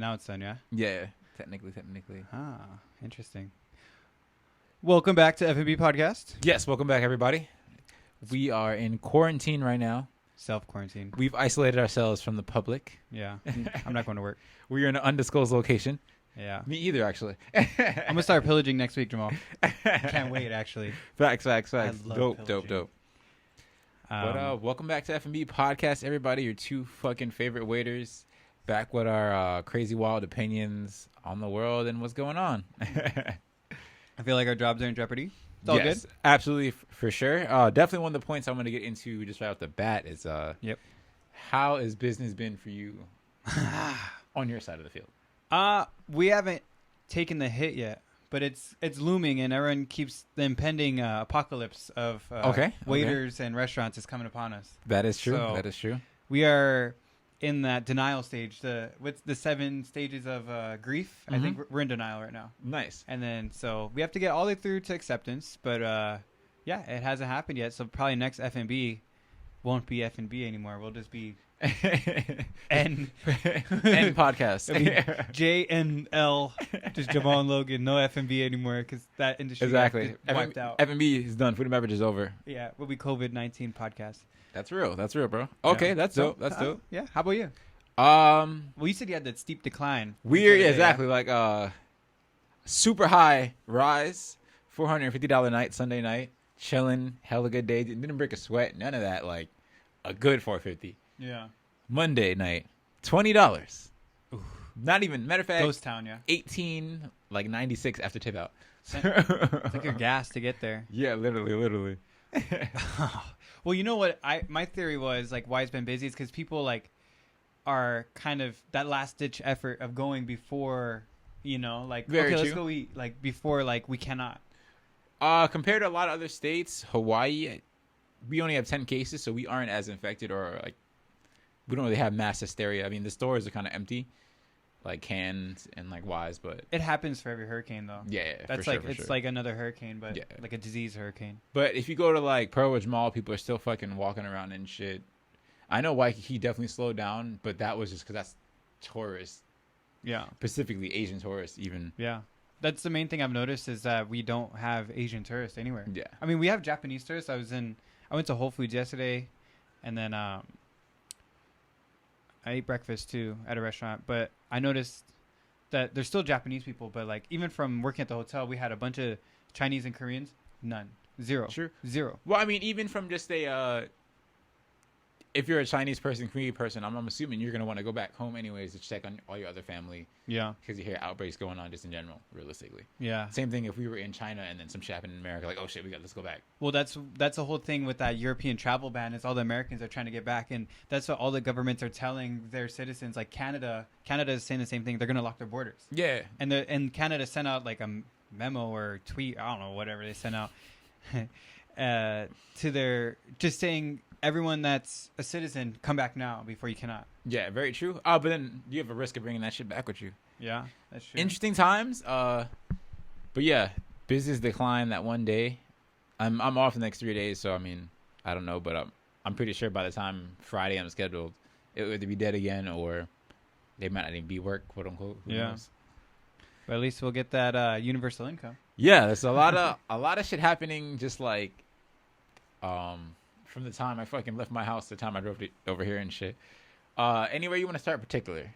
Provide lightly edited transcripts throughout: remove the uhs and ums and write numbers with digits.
now it's done, yeah? Yeah, technically. Ah, interesting. Welcome back to F&B Podcast. Yes, welcome back, everybody. We are in quarantine right now. Self-quarantine. We've isolated ourselves from the public. Yeah. I'm not going to work. We are in an undisclosed location. Yeah. Me either, actually. I'm going to start pillaging next week, Jamal. Can't wait, actually. Facts. love Dope. pillaging. But welcome back to F&B Podcast, everybody. Your two fucking favorite waiters. Back with our crazy, wild opinions on the world and what's going on. I feel like our jobs are in jeopardy. It's all good. Absolutely, for sure. Definitely one of the points I'm going to get into just right off the bat is how has business been for you on your side of the field? We haven't taken the hit yet, but it's looming, and everyone keeps the impending apocalypse of waiters and restaurants is coming upon us. That is true. So that is true. We are in that denial stage. What's the 7 stages of grief? Mm-hmm. I think we're in denial right now. Nice. And then so we have to get all the way through to acceptance, but yeah, it hasn't happened yet. So probably next F&B won't be F&B anymore. We'll just be N podcast. It'll be JNL, just Jamal and Logan. No F&B anymore because that industry exactly got wiped out. F&B is done. Food and beverage is over. Yeah, we'll be COVID-19 podcast. That's real, bro. Okay, yeah. that's dope. That's dope. Yeah. How about you? Well, you said you had that steep decline. Weird, exactly. Yeah. Like super high rise, $450 night, Sunday night, chilling, hella good day. Didn't break a sweat, none of that. Like a good $450. Yeah. Monday night, $20. Oof. Not even. Matter of fact, ghost town. Yeah. 18, like 96 after tip out. It's like your gas to get there. Yeah, literally. Well, you know what? My theory was like why it's been busy is because people like are kind of that last ditch effort of going before, like Very let's true. go eat like before like we cannot. Compared to a lot of other states, Hawaii, we only have 10 cases, so we aren't as infected or like we don't really have mass hysteria. I mean, the stores are kind of empty, like cans and like wise, but it happens for every hurricane though. Yeah, that's for like sure, it's like another hurricane, but like a disease hurricane. But if you go to like Pearl Ridge Mall, people are still fucking walking around and shit. I know Waikiki definitely slowed down, but that was just because that's tourists. Yeah, specifically Asian tourists, even. Yeah, that's the main thing I've noticed is that we don't have Asian tourists anywhere. Yeah, I mean we have Japanese tourists. I went to Whole Foods yesterday, and then I ate breakfast too at a restaurant, but I noticed that there's still Japanese people, but like even from working at the hotel, we had a bunch of Chinese and Koreans. None. Zero. Sure. Zero. Well, I mean, even from just if you're a Chinese person, Korean person, I'm assuming you're going to want to go back home anyways to check on all your other family. Yeah. Because you hear outbreaks going on just in general, realistically. Yeah. Same thing if we were in China and then some shit happened in America, like, oh shit, let's go back. Well, that's the whole thing with that European travel ban is all the Americans are trying to get back. And that's what all the governments are telling their citizens. Like Canada is saying the same thing. They're going to lock their borders. Yeah. And Canada sent out like a memo or tweet, I don't know, whatever they sent out to their, just saying, everyone that's a citizen, come back now before you cannot. Yeah, very true. But then you have a risk of bringing that shit back with you. Yeah, that's true. Interesting times. But yeah, business decline that one day. I'm off the next 3 days, so I mean, I don't know, but I'm pretty sure by the time Friday I'm scheduled, it would either be dead again or they might not even be work, quote unquote. Who knows? But at least we'll get that universal income. Yeah, there's a lot of shit happening. Just like, from the time I fucking left my house to the time I drove over here and shit. Anywhere you want to start particular?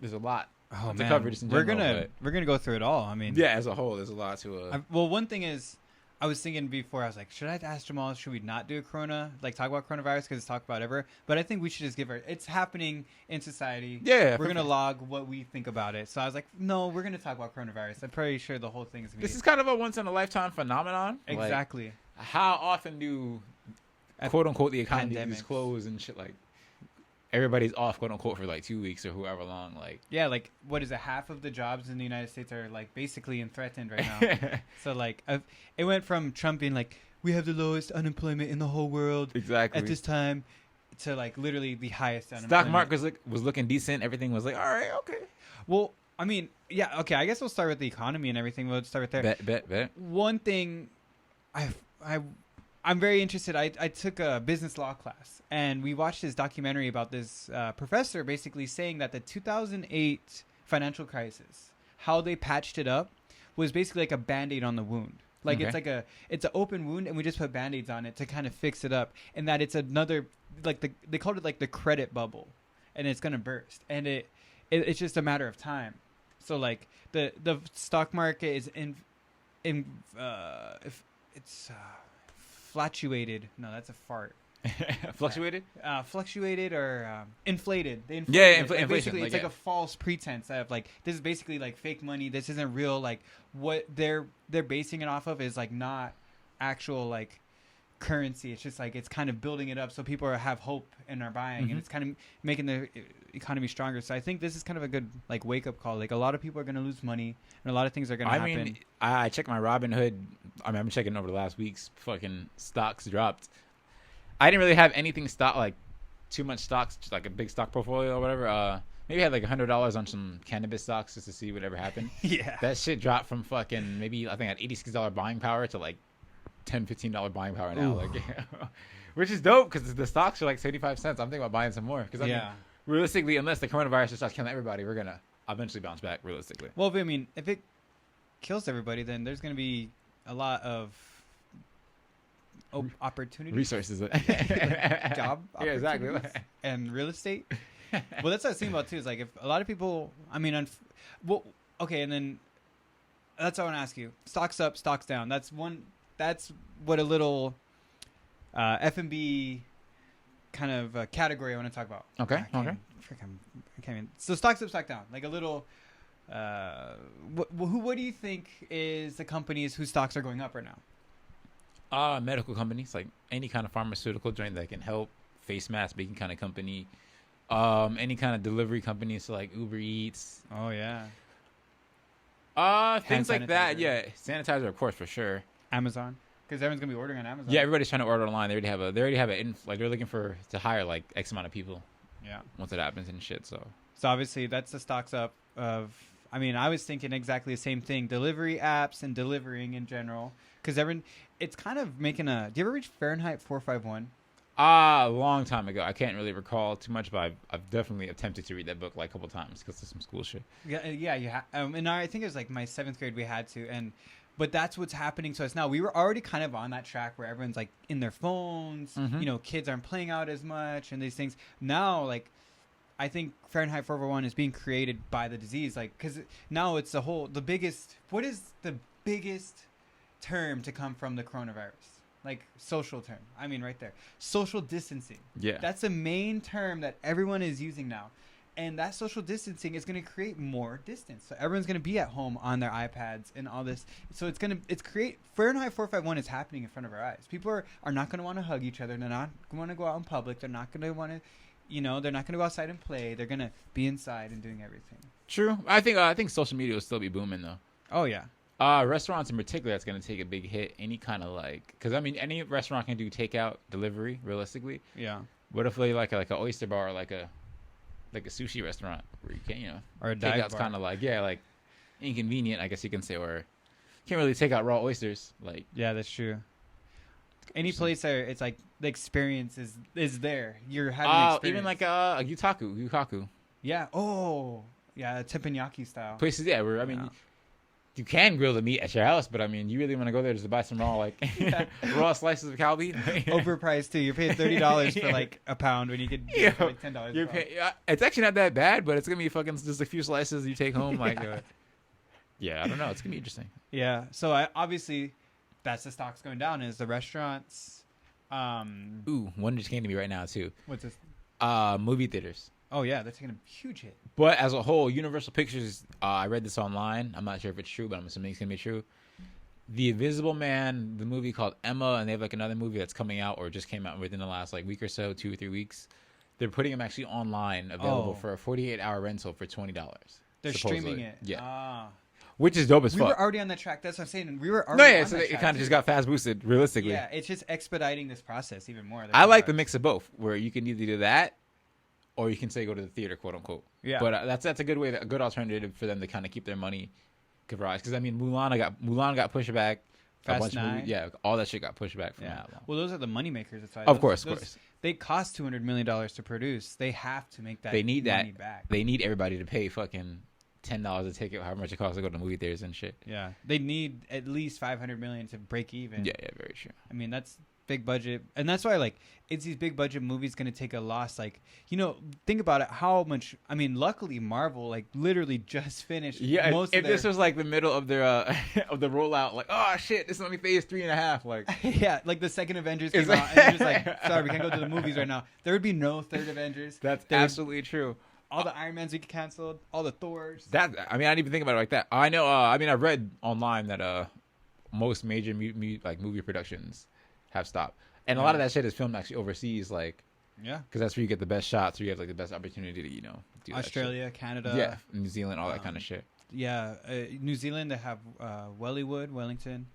There's a lot to cover just in general. We're gonna go through it all. I mean, yeah, as a whole, there's a lot to. Well, one thing is, I was thinking before, I was like, should I ask Jamal? Should we not do talk about coronavirus because it's talked about ever? But I think we should just it's happening in society. Yeah, we're gonna log what we think about it. So I was like, no, we're gonna talk about coronavirus. I'm pretty sure the whole thing is. This is kind of a once in a lifetime phenomenon. Exactly. Like, how often do quote unquote the economy is closed and shit, like everybody's off quote unquote for like 2 weeks or however long, like like what is it, half of the jobs in the United States are like basically threatened right now. So like it went from Trump being like we have the lowest unemployment in the whole world exactly at this time to like literally the highest unemployment. Stock market was looking decent, everything was like all right, okay. Well, I mean, yeah, okay, I guess we'll start with the economy and everything. We'll start right there. Bet. One thing I'm very interested. I took a business law class, and we watched this documentary about this professor basically saying that the 2008 financial crisis, how they patched it up was basically like a Band-Aid on the wound. Like it's an open wound, and we just put Band-Aids on it to kind of fix it up. And that it's another, like they called it like the credit bubble, and it's gonna burst, and it's just a matter of time. So like the stock market is if it's fluctuated. No, that's a fart. Fluctuated? Fluctuated or inflated. They inflation. Basically, it's like a false pretense of like this is basically like fake money. This isn't real. Like what they're basing it off of is like not actual like currency. It's just like it's kind of building it up so people have hope and are buying, and it's kind of making the economy stronger. So I think this is kind of a good like wake up call. Like a lot of people are going to lose money, and a lot of things are going to happen. I mean, I checked my Robinhood. I mean, I've been checking over the last week's fucking stocks dropped. I didn't really have anything stock, like too much stocks, just like a big stock portfolio or whatever. Maybe I had like $100 on some cannabis stocks just to see whatever happened. Yeah. That shit dropped from fucking maybe I think at $86 buying power to like $10, $15 buying power now. Like, which is dope because the stocks are like 75 cents. I'm thinking about buying some more because I mean, realistically, unless the coronavirus just starts killing everybody, we're gonna eventually bounce back. Realistically. Well, I mean, if it kills everybody, then there's gonna be a lot of opportunities, resources, like job opportunities, exactly, and real estate. Well, that's what I was thinking about too. Is like if a lot of people, I mean, okay, and then that's what I want to ask you: stocks up, stocks down. That's what a little F&B kind of category I want to talk about. Okay. So stocks up, stock down, like a little. What do you think is the companies whose stocks are going up right now? Medical companies, like any kind of pharmaceutical joint that can help, face mask making kind of company, any kind of delivery companies, so like Uber Eats. Oh yeah. Things like that. Yeah, sanitizer, of course, for sure. Amazon, because everyone's gonna be ordering on Amazon. Yeah, everybody's trying to order online. They already have like they're looking to hire like X amount of people. Yeah. Once it happens and shit. So obviously that's the stocks up of. I mean, I was thinking exactly the same thing. Delivery apps and delivering in general. Because it's kind of making a... Do you ever reach Fahrenheit 451? A long time ago. I can't really recall too much, but I've definitely attempted to read that book like a couple times because of some school shit. Yeah. And I think it was like my 7th grade we had to. But that's what's happening to us now. We were already kind of on that track where everyone's like in their phones. You know, kids aren't playing out as much and these things. Now, like... I think Fahrenheit 451 is being created by the disease, like because now it's the biggest. What is the biggest term to come from the coronavirus? Like social term. I mean, right there, social distancing. Yeah, that's the main term that everyone is using now, and that social distancing is going to create more distance. So everyone's going to be at home on their iPads and all this. So it's create Fahrenheit 451 is happening in front of our eyes. People are not going to want to hug each other. They're not going to go out in public. They're not going to want to. You know, they're not going to go outside and play. They're going to be inside and doing everything. True. I think social media will still be booming, though. Oh, yeah. Restaurants in particular, that's going to take a big hit. Any kind of like... Because, I mean, any restaurant can do takeout, delivery, realistically. Yeah. What if they like an oyster bar or like a sushi restaurant where you can, or a dive bar. Takeout's kind of like, like inconvenient, I guess you can say, or can't really take out raw oysters. Like, yeah, that's true. Any place where it's like the experience is there. You're having an experience. Even like a Yukaku. Yeah. Oh, yeah, teppanyaki style. Places, yeah, where, I mean, you can grill the meat at your house, but I mean, you really want to go there just to buy some raw, raw slices of cow meat? Overpriced, too. You're paying $30 for like a pound when you could get for like $10. It's actually not that bad, but it's going to be fucking just a few slices you take home. I don't know. It's going to be interesting. Yeah. So obviously... That's the stocks going down is the restaurants. One just came to me right now too. What's this? Movie theaters. Oh yeah, they're taking a huge hit. But as a whole, Universal Pictures, I read this online. I'm not sure if it's true, but I'm assuming it's gonna be true. The Invisible Man, the movie called Emma, and they have like another movie that's coming out or just came out within the last like week or so, 2 or 3 weeks. They're putting them actually online, available for a 48-hour rental for $20. They're streaming it. Yeah. Which is dope as fuck. We were already on that track. That's what I'm saying. We were already on so that it track. kind of just got fast boosted, realistically. Yeah, it's just expediting this process even more. I like the mix of both, where you can either do that, or you can say go to the theater, quote unquote. Yeah. But that's a good way, a good alternative for them to kind of keep their money converged. Because I mean, Mulan got pushed back. Fast 9. All that shit got pushed back from that long. Well, those are the money makers. Of course. They cost $200 million to produce. They have to make that. They need money that back. They need everybody to pay fucking $10 a ticket, however much it costs to go to movie theaters and shit. Yeah, they need at least 500 million to break even. Yeah, very true. I mean, that's big budget, and that's why like it's these big budget movies going to take a loss. Like, think about it, how much. I mean, luckily Marvel like literally just finished. Yeah, if this was like the middle of their of the rollout, like, oh shit, this is only phase 3.5. Like, yeah, like the second Avengers came out, and they're just like, sorry, we can't go to the movies right now. There would be no third Avengers. That's absolutely true. All the Iron Mans we canceled, all the Thors. I mean, I didn't even think about it like that. I know. I mean, I read online that most major movie productions have stopped, and a lot of that shit is filmed actually overseas, like, yeah, because that's where you get the best shots, where you have like the best opportunity to do Australia, Canada, yeah, New Zealand, all that kind of shit. Yeah, New Zealand, they have Wellington,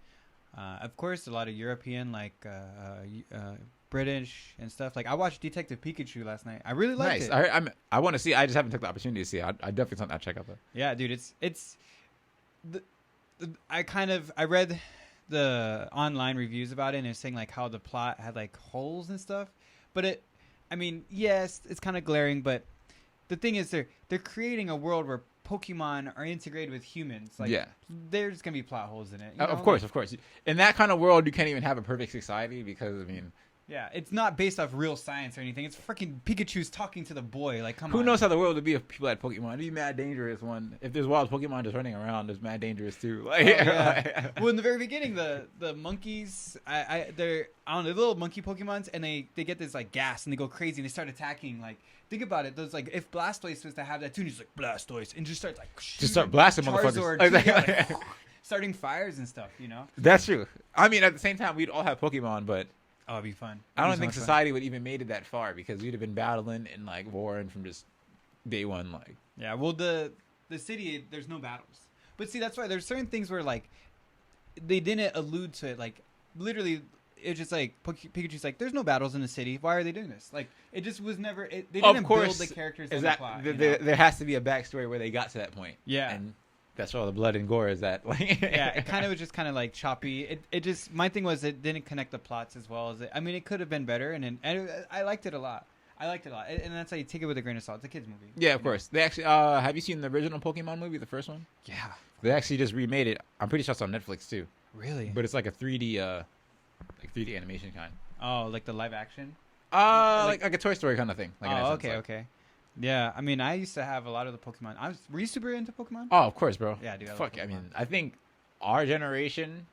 of course, a lot of European, like British and stuff. Like, I watched Detective Pikachu last night. I really liked it. I want to see. I just haven't took the opportunity to see it. I definitely something I'll check out though. Yeah, dude, I read the online reviews about it, and it's saying like how the plot had like holes and stuff. But yes, it's kind of glaring. But the thing is, they're creating a world where Pokemon are integrated with humans. Like, yeah, there's gonna be plot holes in it. Of course. In that kind of world, you can't even have a perfect society because yeah, it's not based off real science or anything. It's freaking Pikachu's talking to the boy. Like, come on. Who knows how the world would be if people had Pokemon? It'd be mad dangerous. If there's wild Pokemon just running around, it's mad dangerous too. Like, yeah. Well, in the very beginning, the monkeys, they're little monkey Pokemons, and they get this like gas, and they go crazy, and they start attacking. Like, think about it. Those, like, if Blastoise was to have that too, and he's like Blastoise, and just starts like start blasting motherfuckers. Starting fires and stuff, That's true. I mean, at the same time, we'd all have Pokemon, but it'd be fun. I don't think society would even made it that far because we'd have been battling and like warring from just day one. Like, yeah, well, the city, there's no battles, but see, that's why there's certain things where like they didn't allude to it. Like, literally, it's just like Pikachu's like, there's no battles in the city. Why are they doing this? Like, it just was never. They didn't build the characters in the plot. There has to be a backstory where they got to that point. Yeah. And that's where all the blood and gore is at. Like, yeah, it kind of was just kind of like choppy. It just, my thing was it didn't connect the plots as well as it. I mean, it could have been better, and I liked it a lot. And that's how you take it with a grain of salt. It's a kids movie. Yeah, of course. They actually have you seen the original Pokemon movie, the first one? Yeah. They actually just remade it. I'm pretty sure it's on Netflix too. Really? But it's like a 3D animation kind. Oh, like the live action? Like a Toy Story kind of thing. Like, okay. Yeah, I mean, I used to have a lot of the Pokemon. Were you super into Pokemon? Oh, of course, bro. Yeah, dude. I mean, I think our generation,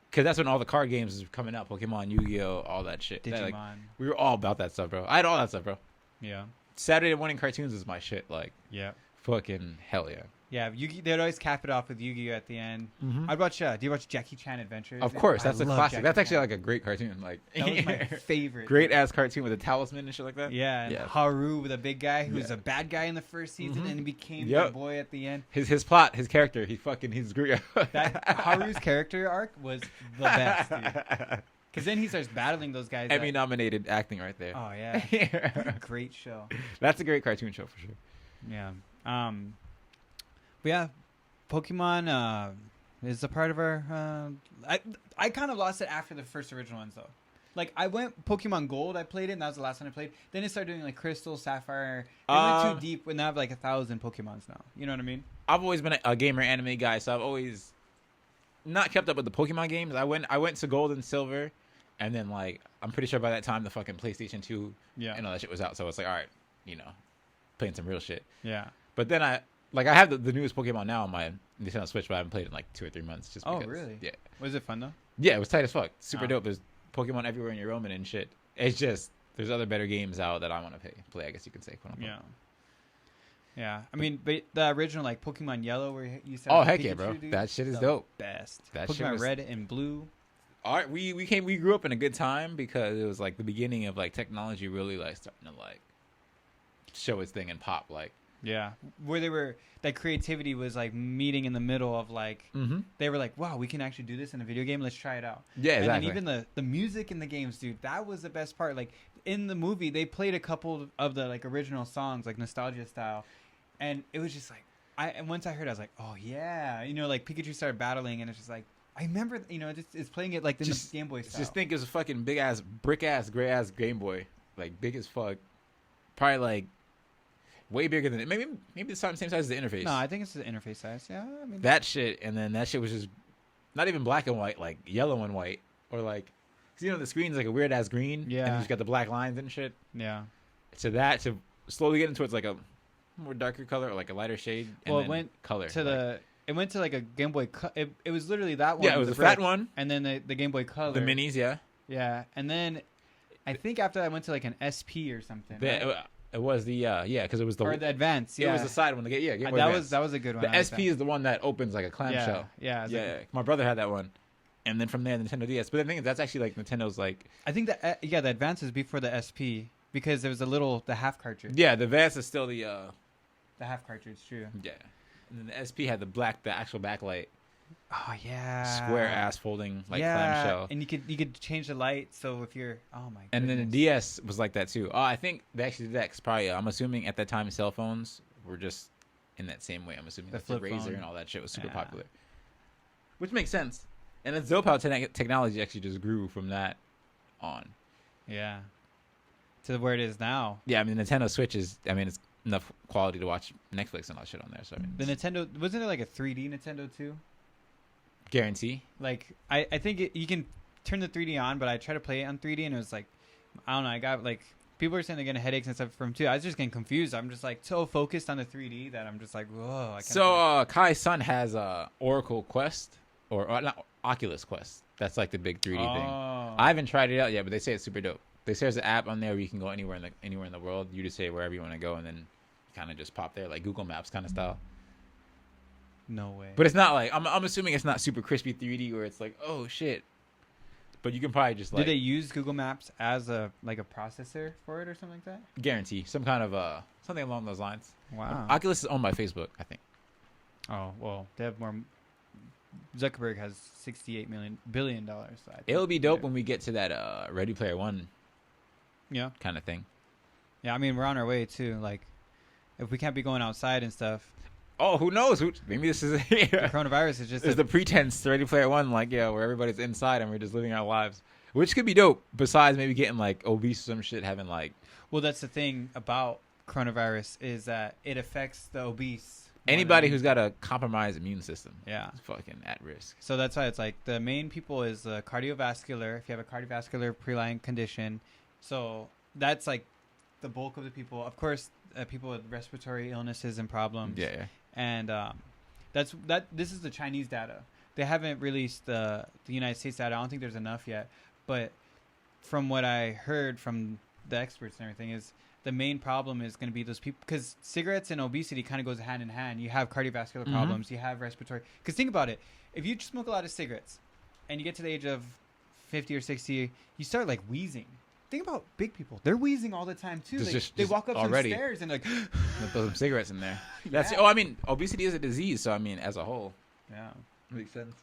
because that's when all the card games was coming out, Pokemon, Yu-Gi-Oh, all that shit. Digimon. We were all about that stuff, bro. I had all that stuff, bro. Yeah. Saturday morning cartoons was my shit. Like, yeah. Fucking hell yeah. Yeah, they'd always cap it off with Yu-Gi-Oh at the end. Mm-hmm. I'd watch. Do you watch Jackie Chan Adventures? Of course, that's a classic. That's actually like a great cartoon. Like, that was my favorite. Great ass cartoon with a talisman and shit like that. Yeah, and Haru with a big guy who's a bad guy in the first season and became the boy at the end. His plot, his character, he's great. That Haru's character arc was the best, dude. Because then he starts battling those guys. Emmy-nominated acting right there. Oh yeah, great show. That's a great cartoon show for sure. Yeah. But yeah, Pokemon is a part of our. I kind of lost it after the first original ones though. Like, I went Pokemon Gold, I played it, and that was the last one I played. Then it started doing like Crystal, Sapphire. It went too deep, and I have like 1,000 Pokemons now. You know what I mean? I've always been a gamer anime guy, so I've always not kept up with the Pokemon games. I went to Gold and Silver, and then like I'm pretty sure by that time the fucking PlayStation 2 and all that shit was out. So it's like, all right, playing some real shit. Yeah. But then I have the newest Pokemon now on my Nintendo Switch, but I haven't played it in like 2 or 3 months. Just because, really? Yeah. Was it fun though? Yeah, it was tight as fuck. Super dope. There's Pokemon everywhere in your roaming and shit. It's just there's other better games out that I want to play. I guess you can say. Quote unquote. Yeah. Yeah, I mean, but the original like Pokemon Yellow, where you said, heck yeah, bro, dude, that shit is dope. Best. That Pokemon shit was... Red and Blue. All right, we grew up in a good time because it was like the beginning of like technology really like starting to like show its thing and pop like. Yeah, where that creativity was like meeting in the middle of like they were like, wow, we can actually do this in a video game. Let's try it out. Yeah, exactly. And even the music in the games, dude, that was the best part. Like in the movie, they played a couple of the like original songs, like nostalgia style, and it was just like and once I heard it, I was like, oh yeah, like Pikachu started battling, and it's just like I remember, it's playing it like in the Game Boy style. Just think it's a fucking big ass brick ass gray ass Game Boy, like big as fuck, probably like. way bigger than it. Maybe the same size as the interface. No, I think it's the interface size. Yeah, I mean that shit, and then that shit was just not even black and white, like yellow and white, or like, cause the screen's like a weird ass green. Yeah, and you just got the black lines and shit. Yeah. So that to slowly get into it's like a more darker color or like a lighter shade. And well, then it went color to the. It went to like a Game Boy. It was literally that one. Yeah, it was the fat one, and then the Game Boy Color. The minis, yeah. Yeah, and then I think after that I went to like an SP or something. Right? It was the because it was the or the Advance. Yeah, it was the side one. Game Boy that was a good one. The SP is the one that opens like a clamshell. Yeah. Like, my brother had that one, and then from there Nintendo DS. But the thing is, that's actually like Nintendo's like. I think that the Advance is before the SP because there was the half cartridge. Yeah, the Advance is still the half cartridge. True. Yeah. And then the SP had the actual backlight. Oh yeah. Square ass folding clamshell. And you could change the light. So if you're my goodness. And then the DS was like that too. Oh, I think they actually did that. 'Cause probably I'm assuming at that time cell phones were just in that same way. I'm assuming the Razr and all that shit was super popular, which makes sense. And it's dope how technology actually just grew from that on. Yeah. To where it is now. Yeah, I mean Nintendo Switch is. I mean it's enough quality to watch Netflix and all that shit on there. So I mean, the Nintendo wasn't it like a 3D Nintendo too? Guarantee. Like I think you can turn the 3D on, but I tried to play it on 3D and it was like I don't know. I got like people are saying they're getting headaches and stuff from too. I was just getting confused. I'm just like so focused on the 3D that I'm just like whoa. I can't so Kai's son has Oracle Quest or not Oculus Quest. That's like the big 3D thing. I haven't tried it out yet, but they say it's super dope. They say there's an app on there where you can go anywhere in the world. You just say wherever you want to go, and then kind of just pop there, like Google Maps kind of style. No way. But it's not like I'm assuming it's not super crispy 3D where it's like oh shit. But you can probably just like. Do they use Google Maps as a processor for it or something like that? Guarantee some kind of something along those lines. Wow. Oculus is owned by Facebook, I think. Oh well, they have more. Zuckerberg has $68 billion. So it'll be dope when we get to that Ready Player One. Yeah. Kind of thing. Yeah, I mean we're on our way too. Like, if we can't be going outside and stuff. Oh, who knows? Maybe this is the coronavirus is just the pretense to Ready Player One, like where everybody's inside and we're just living our lives, which could be dope. Besides maybe getting like obese or some shit, having like. Well, that's the thing about coronavirus is that it affects the obese. Anybody who's got a compromised immune system, is fucking at risk. So that's why it's like the main people is cardiovascular. If you have a cardiovascular pre-line condition, so that's like the bulk of the people. Of course, people with respiratory illnesses and problems. Yeah. And this is the Chinese data. They haven't released the United States data. I don't think there's enough yet. But from what I heard from the experts and everything is the main problem is going to be those people because cigarettes and obesity kind of goes hand in hand. You have cardiovascular problems. You have respiratory. Because think about it. If you smoke a lot of cigarettes and you get to the age of 50 or 60, you start like wheezing. Think about big people. They're wheezing all the time too. They walk up some stairs and like throw some cigarettes in there. That's I mean, obesity is a disease, so I mean, as a whole, makes sense.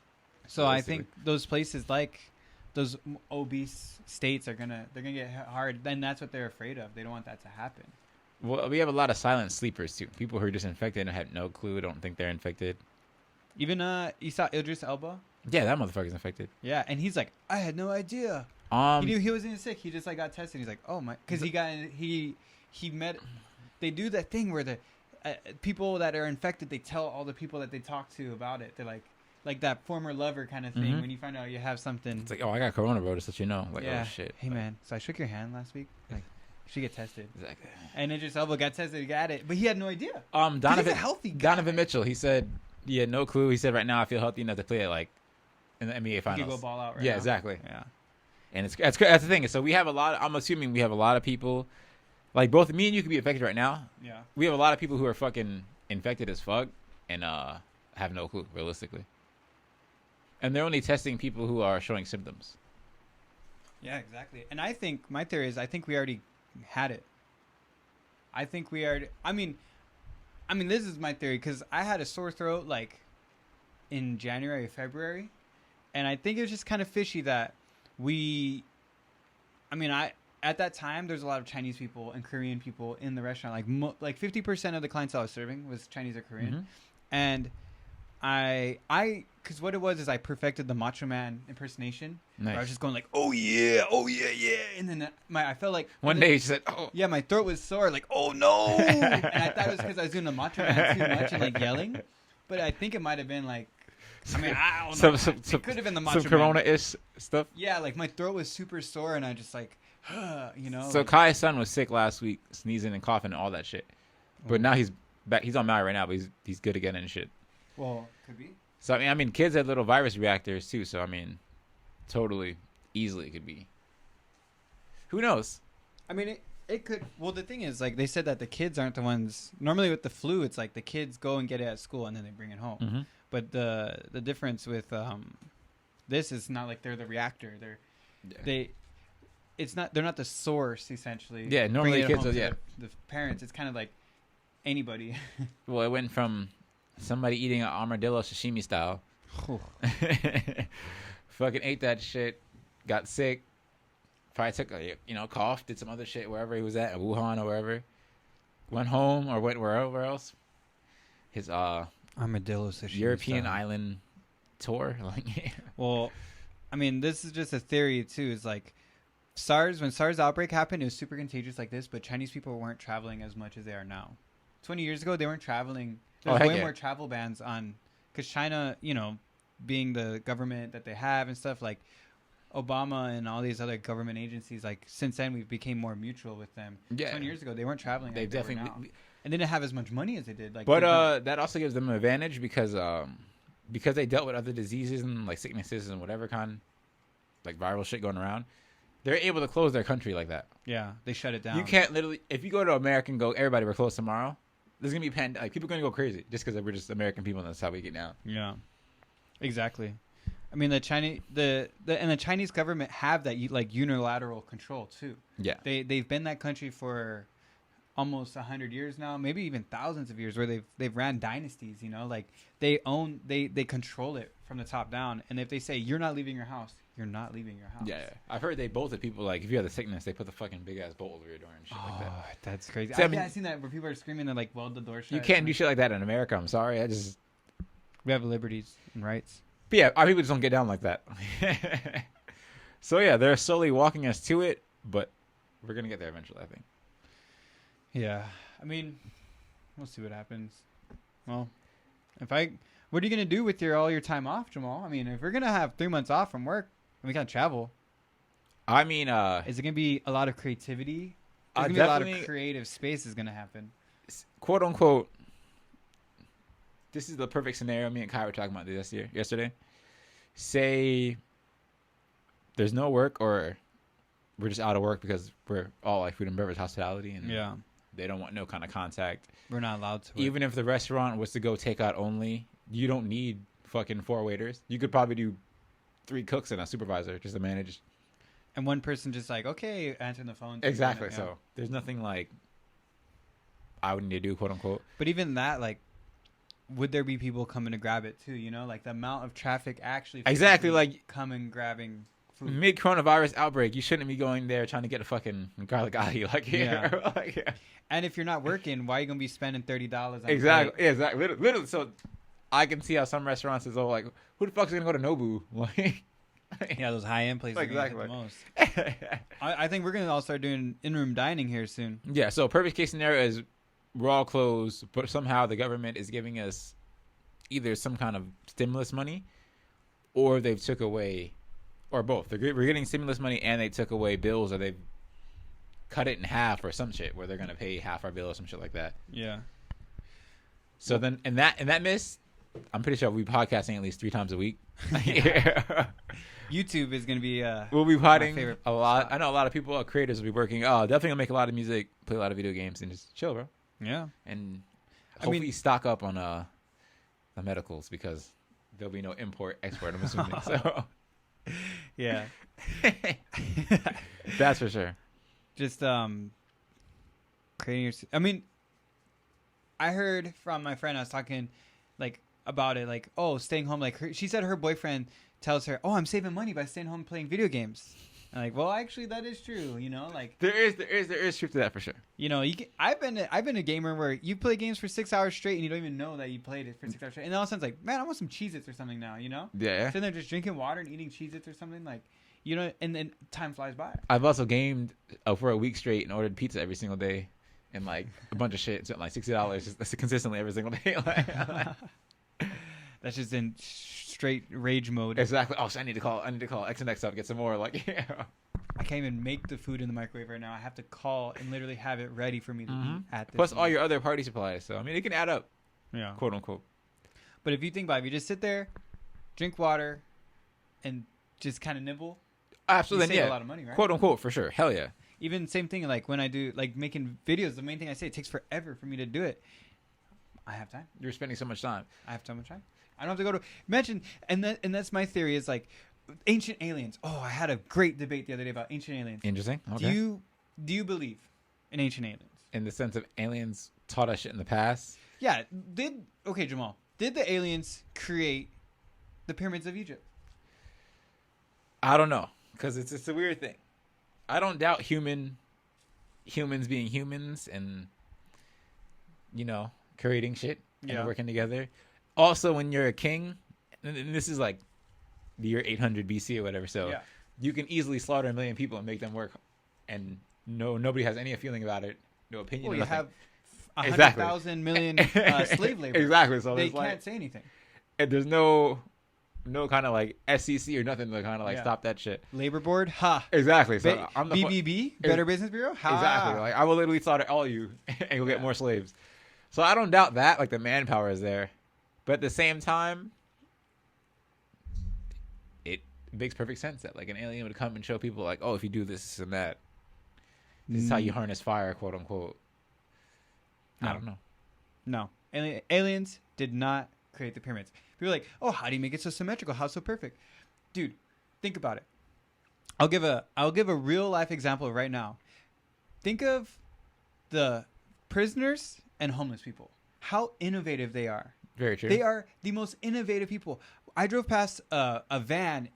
So I think those places like those obese states they're gonna get hard. Then that's what they're afraid of. They don't want that to happen. Well, we have a lot of silent sleepers too. People who are just infected and have no clue, don't think they're infected. Even you saw Idris Elba. Yeah, that motherfucker's infected. Yeah, and he's like, I had no idea. He knew he wasn't sick. He just like got tested. He's like, oh my, because he met. They do that thing where the people that are infected, they tell all the people that they talk to about it. They're like that former lover kind of thing. When you find out you have something, it's like, oh, I got corona, bro. Just let you know. Like, oh shit. Hey man, so I shook your hand last week. Like, you should get tested. Exactly. And Idris Elba got tested. He got it, but he had no idea. Donovan, he's a healthy guy. Donovan Mitchell. He said, he had no clue. He said, right now I feel healthy enough to play it like in the NBA finals. You could go ball out right now. Yeah, exactly. Yeah. And that's the thing. So we have a lot. I'm assuming we have a lot of people, like both me and you could be affected right now. Yeah. We have a lot of people who are fucking infected as fuck and have no clue realistically. And they're only testing people who are showing symptoms. Yeah, exactly. And I think my theory is I think we already had it. I think we already. I mean, this is my theory because I had a sore throat like in January, February, and I think it was just kind of fishy that. At that time, there's a lot of Chinese people and Korean people in the restaurant. Like 50% of the clientele I was serving was Chinese or Korean. And Because what it was is I perfected the Macho Man impersonation. Nice. I was just going like, oh yeah, yeah, and then I felt like one day you said, oh yeah, my throat was sore, like oh no, and I thought it was because I was doing the Macho Man too much and like yelling, but I think it might have been like, I mean, I don't know, it could have been the Macho Man. Some Corona-ish stuff. Yeah, like my throat was super sore, and I just like, you know. So like, Kai's son was sick last week, sneezing and coughing and all that shit, but now he's back. He's on Maui right now, but he's good again and shit. Well, could be. So I mean, kids have little virus reactors too. So I mean, totally, easily it could be. Who knows? I mean, it could. Well, the thing is, like they said that the kids aren't the ones. Normally with the flu, it's like the kids go and get it at school and then they bring it home. Mm-hmm. But the difference with this is not like they're the reactor. They're not the source essentially. Yeah, normally kids are the parents. It's kind of like anybody. Well, it went from somebody eating an armadillo sashimi style. Fucking ate that shit, got sick, probably took a cough, did some other shit wherever he was at, in Wuhan or wherever. Went home or went wherever else. His armadillo sashimi European style. island tour. Well, I mean, this is just a theory too. It's like when SARS outbreak happened, it was super contagious like this, but Chinese people weren't traveling as much as they are now. 20 years ago, they weren't traveling. There's way more travel bans on, because China, being the government that they have and stuff, like Obama and all these other government agencies, like since then we've became more mutual with them. Yeah. 20 years ago, they weren't traveling. They definitely and they didn't have as much money as they did. Like, but that also gives them an advantage because they dealt with other diseases and like sicknesses and whatever kind, like viral shit going around. They're able to close their country like that. Yeah, they shut it down. You can't literally, if you go to America and go, everybody, we're closed tomorrow. There's gonna be like people are gonna go crazy just because we're just American people and that's how we get down. Yeah, exactly. I mean, the Chinese government have that like unilateral control too. Yeah, they've been that country for almost 100 years now, maybe even thousands of years, where they've ran dynasties. Like they control it from the top down, and if they say you're not leaving your house, you're not leaving your house. Yeah. I've heard they bolted people, like, if you have the sickness, they put the fucking big-ass bolt over your door and shit like that. That's crazy. I've seen that where people are screaming, they're like, weld the door shut. You can't do shit like that in America. I'm sorry. We have liberties and rights. But yeah, our people just don't get down like that. So yeah, they're slowly walking us to it, but we're going to get there eventually, I think. Yeah. I mean, we'll see what happens. Well, what are you going to do with all your time off, Jamal? I mean, if we're going to have 3 months off from work, we can't travel. I mean, is it going to be a lot of creativity? There's going to be a lot of creative space is going to happen. Quote unquote. This is the perfect scenario. Me and Kai were talking about this yesterday. Say there's no work, or we're just out of work because we're all like food and beverage hospitality, and they don't want no kind of contact. We're not allowed to. Even if the restaurant was to go takeout only, you don't need fucking 4 waiters. You could probably do 3 cooks and a supervisor just to manage. And one person just like, okay, answering the phone. Exactly. So there's nothing like I would need to do, quote unquote. But even that, like, would there be people coming to grab it too? Like the amount of traffic actually. Exactly. Like coming grabbing food. Mid-coronavirus outbreak, you shouldn't be going there trying to get a fucking garlic ahi like here. Yeah. Like, yeah. And if you're not working, why are you gonna be spending $30 on exactly. Yeah, exactly. Literally. So I can see how some restaurants is all like, who the fuck's gonna go to Nobu? Like, yeah, those high-end places exactly. The most. I think we're gonna all start doing in-room dining here soon. Yeah. So perfect case scenario is we're all closed, but somehow the government is giving us either some kind of stimulus money, or they've took away, or both. We're getting stimulus money and they took away bills, or they've cut it in half or some shit where they're gonna pay half our bill or some shit like that. Yeah. So then, in that miss, I'm pretty sure we'll be podcasting at least 3 times a week. Yeah. YouTube is gonna be we'll be potting a lot. Spot. I know a lot of people, creators, will be working. Definitely gonna make a lot of music, play a lot of video games, and just chill, bro. Yeah. And hopefully stock up on the medicals, because there'll be no import export, I'm assuming. So yeah. That's for sure. Just creating your I heard from my friend, I was talking like about it, like, staying home, like she said her boyfriend tells her, I'm saving money by staying home playing video games. Like, well, actually, that is true. You know, like there is truth to that for sure. You know, I've been a gamer where you play games for 6 hours straight and you don't even know that you played it for 6 hours straight, and all of a sudden it's like, man, I want some Cheez-Its or something now. You know? Yeah. Sitting there just drinking water and eating Cheez-Its or something, like, you know, and then time flies by. I've also gamed for a week straight and ordered pizza every single day, and like a bunch of shit, spent like $60 just consistently every single day. That's just in straight rage mode. Exactly. Oh, so I need to call X and X up, get some more. Like, yeah. I can't even make the food in the microwave right now. I have to call and literally have it ready for me to eat at this Plus moment. all your other party supplies. So I mean, it can add up. Yeah. Quote unquote. But if you think about it, if you just sit there, drink water, and just kind of nibble, absolutely, you save a lot of money, right? Quote unquote, for sure. Hell yeah. Even same thing, like when I do like making videos, the main thing I say, it takes forever for me to do it. I have time. You're spending so much time. I have so much time. I don't have to go to mention, and that's my theory is like ancient aliens. Oh, I had a great debate the other day about ancient aliens. Interesting. Okay. Do you believe in ancient aliens? In the sense of aliens taught us shit in the past? Yeah. Jamal, did the aliens create the pyramids of Egypt? I don't know, because it's a weird thing. I don't doubt humans being humans and, you know, creating shit and working together. Also, when you're a king, and this is like the year 800 BC or whatever, so you can easily slaughter 1 million people and make them work, and nobody has any feeling about it, no opinion. Well, you have 100,000 million slave labor. Exactly, so they can't say anything. And there's no kind of like SEC or nothing to kind of like stop that shit. Labor board, ha. Exactly. So I'm the BBB, Better Business Bureau, ha. Exactly. Like I will literally slaughter all of you and go get more slaves. So I don't doubt that. Like the manpower is there, but at the same time, it makes perfect sense that like an alien would come and show people like, oh, if you do this and that, this is how you harness fire, quote unquote. No. I don't know. No, aliens did not create the pyramids. People are like, oh, how do you make it so symmetrical? How so perfect? Dude, think about it. I'll give a real life example right now. Think of the prisoners and homeless people. How innovative they are. Very true. They are the most innovative people. I drove past a van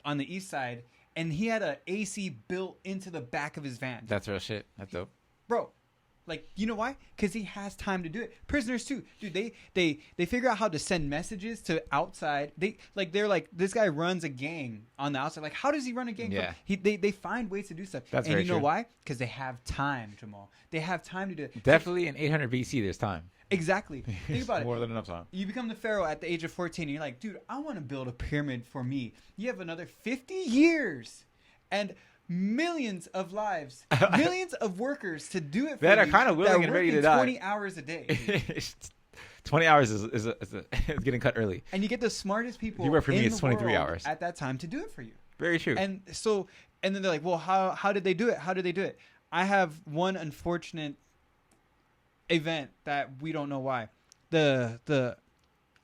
on the east side, and he had an AC built into the back of his van. That's real shit. That's dope. Bro, like, you know why? Because he has time to do it. Prisoners too, dude. They figure out how to send messages to outside. They're like, this guy runs a gang on the outside. Like, how does he run a gang? Yeah. They find ways to do stuff. That's and very you know true. why? Because they have time, Jamal. They have time to do it. Definitely in 800 BC, there's time. Exactly. Think about it. More than enough time. You become the pharaoh at the age of 14, and you're like, dude, I want to build a pyramid for me. You have another 50 years and millions of lives, millions of workers to do it for that you. are kind of willing and ready to die. 20 hours a day. 20 hours is getting cut early. And you get the smartest people You work for me, in it's the 23 world hours. at that time to do it for you. Very true. And then they're like, well, how did they do it? How did they do it? I have one unfortunate event that we don't know why. The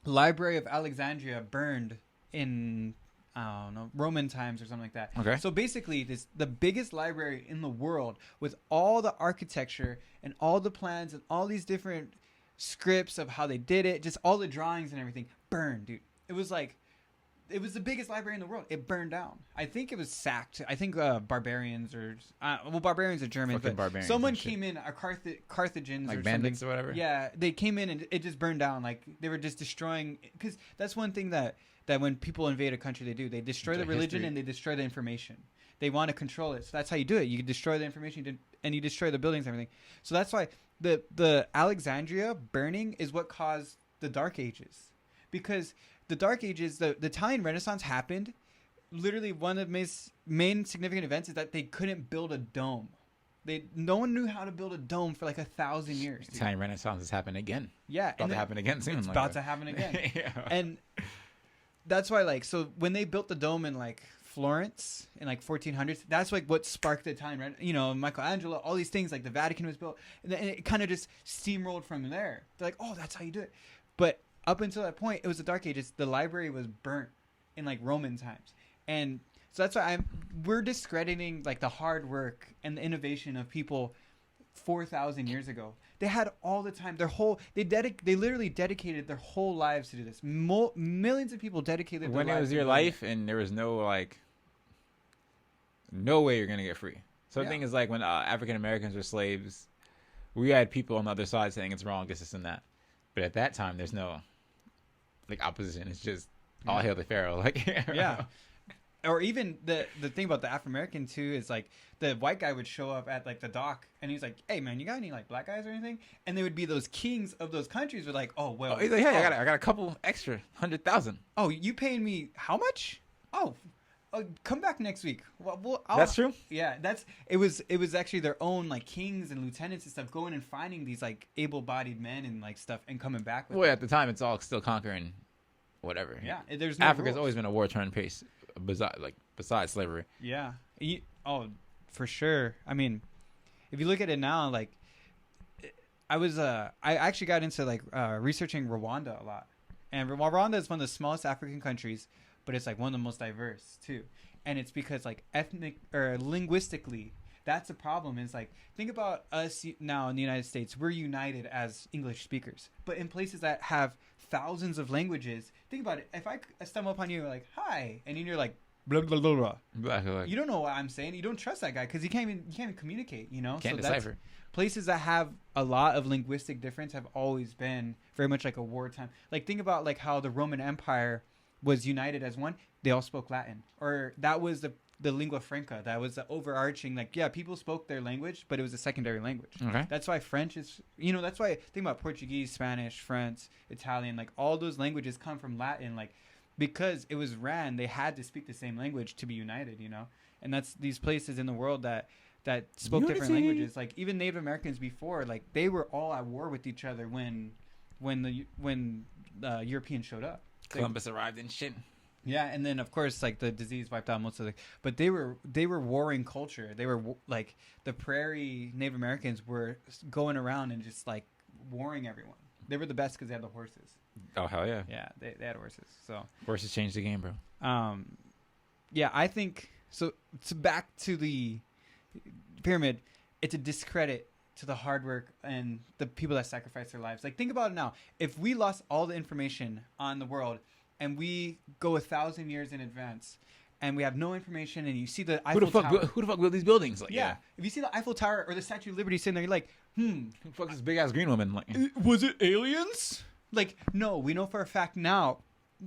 Library of Alexandria burned in, I don't know, Roman times or something like that. Okay. So basically, the biggest library in the world with all the architecture and all the plans and all these different scripts of how they did it, just all the drawings and everything, burned, dude. It was the biggest library in the world. It burned down. I think it was sacked. I think barbarians barbarians are German, Fucking but barbarians someone and shit. came in, Carthagins like or bandits something. or whatever? Yeah, they came in and it just burned down. Like they were just destroying, because that's one thing that when people invade a country, they destroy the religion and they destroy the information. They want to control it. So that's how you do it. You destroy the information and you destroy the buildings and everything. So that's why the Alexandria burning is what caused the Dark Ages. Because the Dark Ages, the Italian Renaissance happened. Literally, one of the main significant events is that they couldn't build a dome. No one knew how to build a dome for like 1,000 years. Dude. Italian Renaissance is happening again. Yeah, About to happen again soon. It's about to happen again. Yeah. And that's why, so when they built the dome in like Florence in like 1400s, that's like what sparked the Italian, Michelangelo, all these things, like the Vatican was built, and it kind of just steamrolled from there. They're like, oh, that's how you do it. But up until that point, it was the Dark Ages. The library was burnt in like Roman times, and so that's why we're discrediting like the hard work and the innovation of people 4,000 years ago. They had all the time. They literally dedicated their whole lives to do this. Millions of people dedicated their lives. When it was your life and there was no like no way you're gonna get free. So the thing is, like, when African Americans were slaves, we had people on the other side saying it's wrong, this and that. But at that time, there's no like opposition. It's just all hail the pharaoh. Like yeah. Or even the thing about the African American too is like the white guy would show up at like the dock and he's like, "Hey man, you got any like black guys or anything?" And they would be those kings of those countries were like, "Oh well, he's like, hey, I got a couple extra 100,000. Oh, you paying me how much? Oh, come back next week." Well, that's true. Yeah, it was actually their own like kings and lieutenants and stuff going and finding these like able-bodied men and like stuff and coming back with them. At the time it's all still conquering whatever. Yeah, there's no Africa's rules. always been a war-torn place. Besides slavery. Yeah. For sure. I mean, if you look at it now, like I actually got into like researching Rwanda a lot. And Rwanda is one of the smallest African countries, but it's like one of the most diverse too. And it's because like ethnic or linguistically, that's a problem. Is like, think about us now in the United States. We're united as English speakers, but in places that have thousands of languages, think about it. If I stumble upon you like, "Hi," and then you're like, blah, blah, blah, blah. You don't know what I'm saying. You don't trust that guy because you can't even communicate, you know? Can't decipher. Places that have a lot of linguistic difference have always been very much like a wartime. Like, think about like how the Roman Empire was united as one. They all spoke Latin. Or that was the lingua franca. That was the overarching, like, yeah, people spoke their language, but it was a secondary language. Okay. That's why French is, that's why, think about Portuguese, Spanish, French, Italian, like all those languages come from Latin, like, because it was they had to speak the same language to be united, And that's these places in the world that spoke different languages. Like even Native Americans before, like they were all at war with each other when the Europeans showed up. Columbus arrived and shit. Yeah, and then of course like the disease wiped out most of but they were warring culture. They were like the prairie Native Americans were going around and just like warring everyone. They were the best because they had the horses. Oh hell yeah! Yeah, they had horses. So horses changed the game, bro. Yeah, I think so. Back to the pyramid, it's a discredit to the hard work and the people that sacrifice their lives. Like think about it now. If we lost all the information on the world and we go 1,000 years in advance and we have no information and you see the Eiffel Tower. Who the fuck built these buildings? Like, yeah. If you see the Eiffel Tower or the Statue of Liberty sitting there, you're like, who the fuck is this big ass green woman? Like, was it aliens? Like, no, we know for a fact now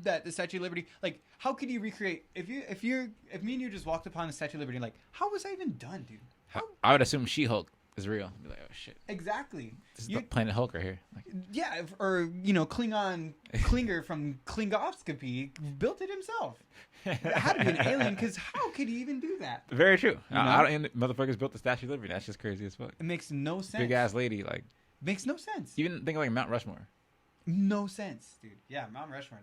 that the Statue of Liberty, like, how could you recreate if me and you just walked upon the Statue of Liberty, like, how was that even done, dude? I would assume She-Hulk is real. I'd be like, oh shit. Exactly. This is the Planet Hulk right here. Like, yeah, or Klinger from Klingoscopy built it himself. It had to be an alien because how could he even do that? Very true. Motherfuckers built the Statue of Liberty. That's just crazy as fuck. It makes no sense. Big ass lady, like. Makes no sense. Even think of like Mount Rushmore. No sense, dude. Yeah, Mount Rushmore.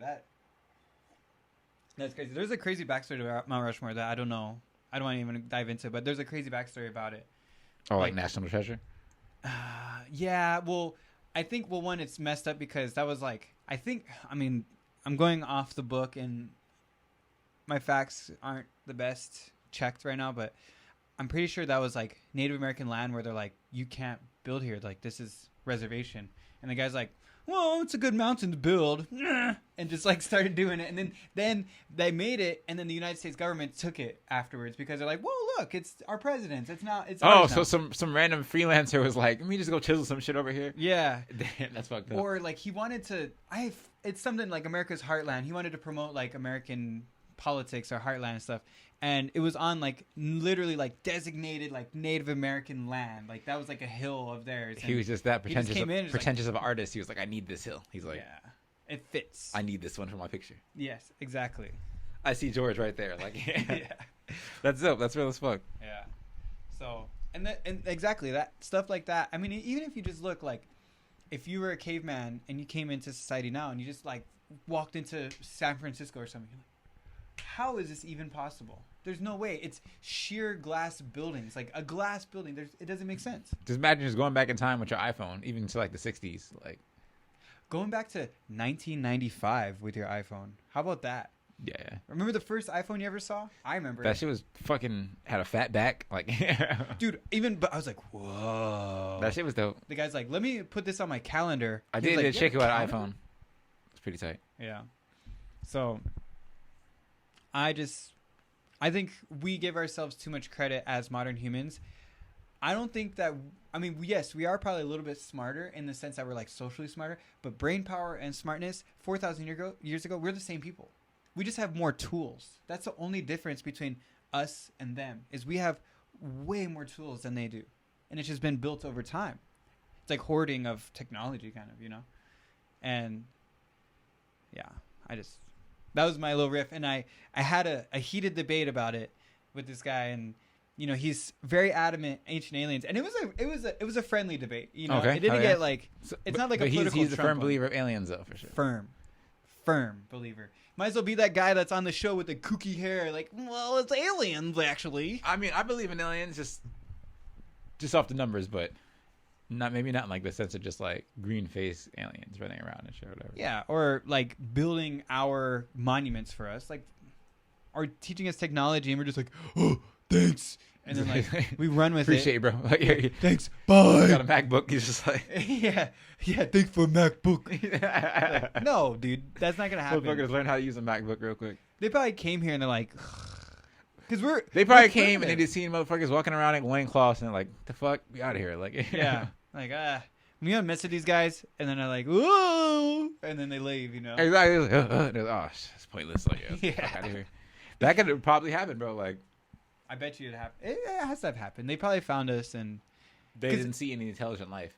That's crazy. There's a crazy backstory to Mount Rushmore that I don't know. I don't want to even dive into, but there's a crazy backstory about it. Oh, like National Treasure? Yeah. Well, I think one, it's messed up because that was like I'm going off the book and my facts aren't the best checked right now, but I'm pretty sure that was like Native American land where they're like, you can't build here. Like this is reservation. And the guy's like, well, it's a good mountain to build, and just like started doing it. And then they made it, and then the United States government took it afterwards because they're like, well, look, it's our president's. It's not. It's ours now. So some random freelancer was like, let me just go chisel some shit over here. Yeah, damn, that's fucked up. Or like he wanted to. It's something like America's Heartland. He wanted to promote like American politics or Heartland and stuff. And it was on like literally like designated like Native American land. Like that was like a hill of theirs. He was just that pretentious of an artist. He was like, I need this hill. He's like, yeah, it fits. I need this one for my picture. Yes, exactly. I see George right there. Like, yeah. That's dope. That's real as fuck. Yeah. So and exactly that stuff like that. I mean, even if you just look like, if you were a caveman and you came into society now and you just like walked into San Francisco or something, you're like, how is this even possible? There's no way. It's sheer glass buildings, like a glass building. It doesn't make sense. Just imagine just going back in time with your iPhone, even to like the 60s, like going back to 1995 with your iPhone. How about that? Yeah. Remember the first iPhone you ever saw? I remember that shit was fucking had a fat back, like dude. But I was like, whoa. That shit was dope. The guy's like, let me put this on my calendar. I did check you out iPhone. It's pretty tight. Yeah. So I I think we give ourselves too much credit as modern humans. I don't think that. I mean, yes, we are probably a little bit smarter in the sense that we're like socially smarter, but brain power and smartness, 4,000 years ago, we're the same people. We just have more tools. That's the only difference between us and them, is we have way more tools than they do. And it's just been built over time. It's like hoarding of technology, kind of, you know? And yeah, that was my little riff. And I had a heated debate about it with this guy, and you know, he's very adamant ancient aliens, and it was a friendly debate. You know, it didn't get like it's not like a political. He's a firm believer of aliens, though, for sure. Firm believer. Might as well be that guy that's on the show with the kooky hair. Like, well, it's aliens, actually. I mean, I believe in aliens just off the numbers, but maybe not in like the sense of just like green face aliens running around and shit, or whatever. Yeah, or like building our monuments for us, like, or teaching us technology, and we're just like, oh, thanks. And then like we run with Appreciate it. Bro. Like, yeah, thanks. Bye. Got a MacBook. He's just like yeah. Thanks for a MacBook. Like, no, dude, that's not gonna happen. Motherfuckers learn how to use a MacBook real quick. They probably came here and they're like, because they probably came and they just seen motherfuckers walking around in loincloths and they're like, the fuck, we out of here. Like yeah, like we don't mess with these guys, and then they're like, whoa, and then they leave. You know. Exactly. Oh, it's pointless. Like yeah. Fuck out of here. That could probably happen, bro. Like. I bet you it happened. It has to have happened. They probably found us and they didn't see any intelligent life.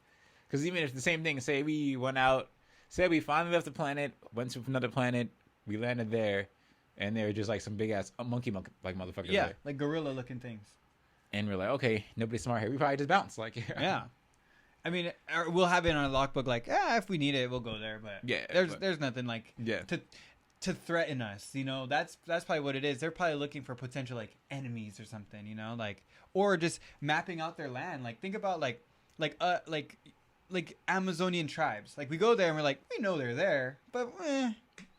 Because even if the same thing, say we went out, say we finally left the planet, went to another planet, we landed there, and they were just like some big ass monkey like motherfuckers. Yeah, there. like gorilla looking things. And we're like, okay, nobody's smart here. We probably just bounce. Like yeah. I mean, we'll have it on a logbook. Like, if we need it, we'll go there. But yeah, there's nothing like to threaten us, you know. That's probably what it is. They're probably looking for potential like enemies or something, you know, like, or just mapping out their land. Like, think about like Amazonian tribes. Like, we go there and we're like, we know they're there, but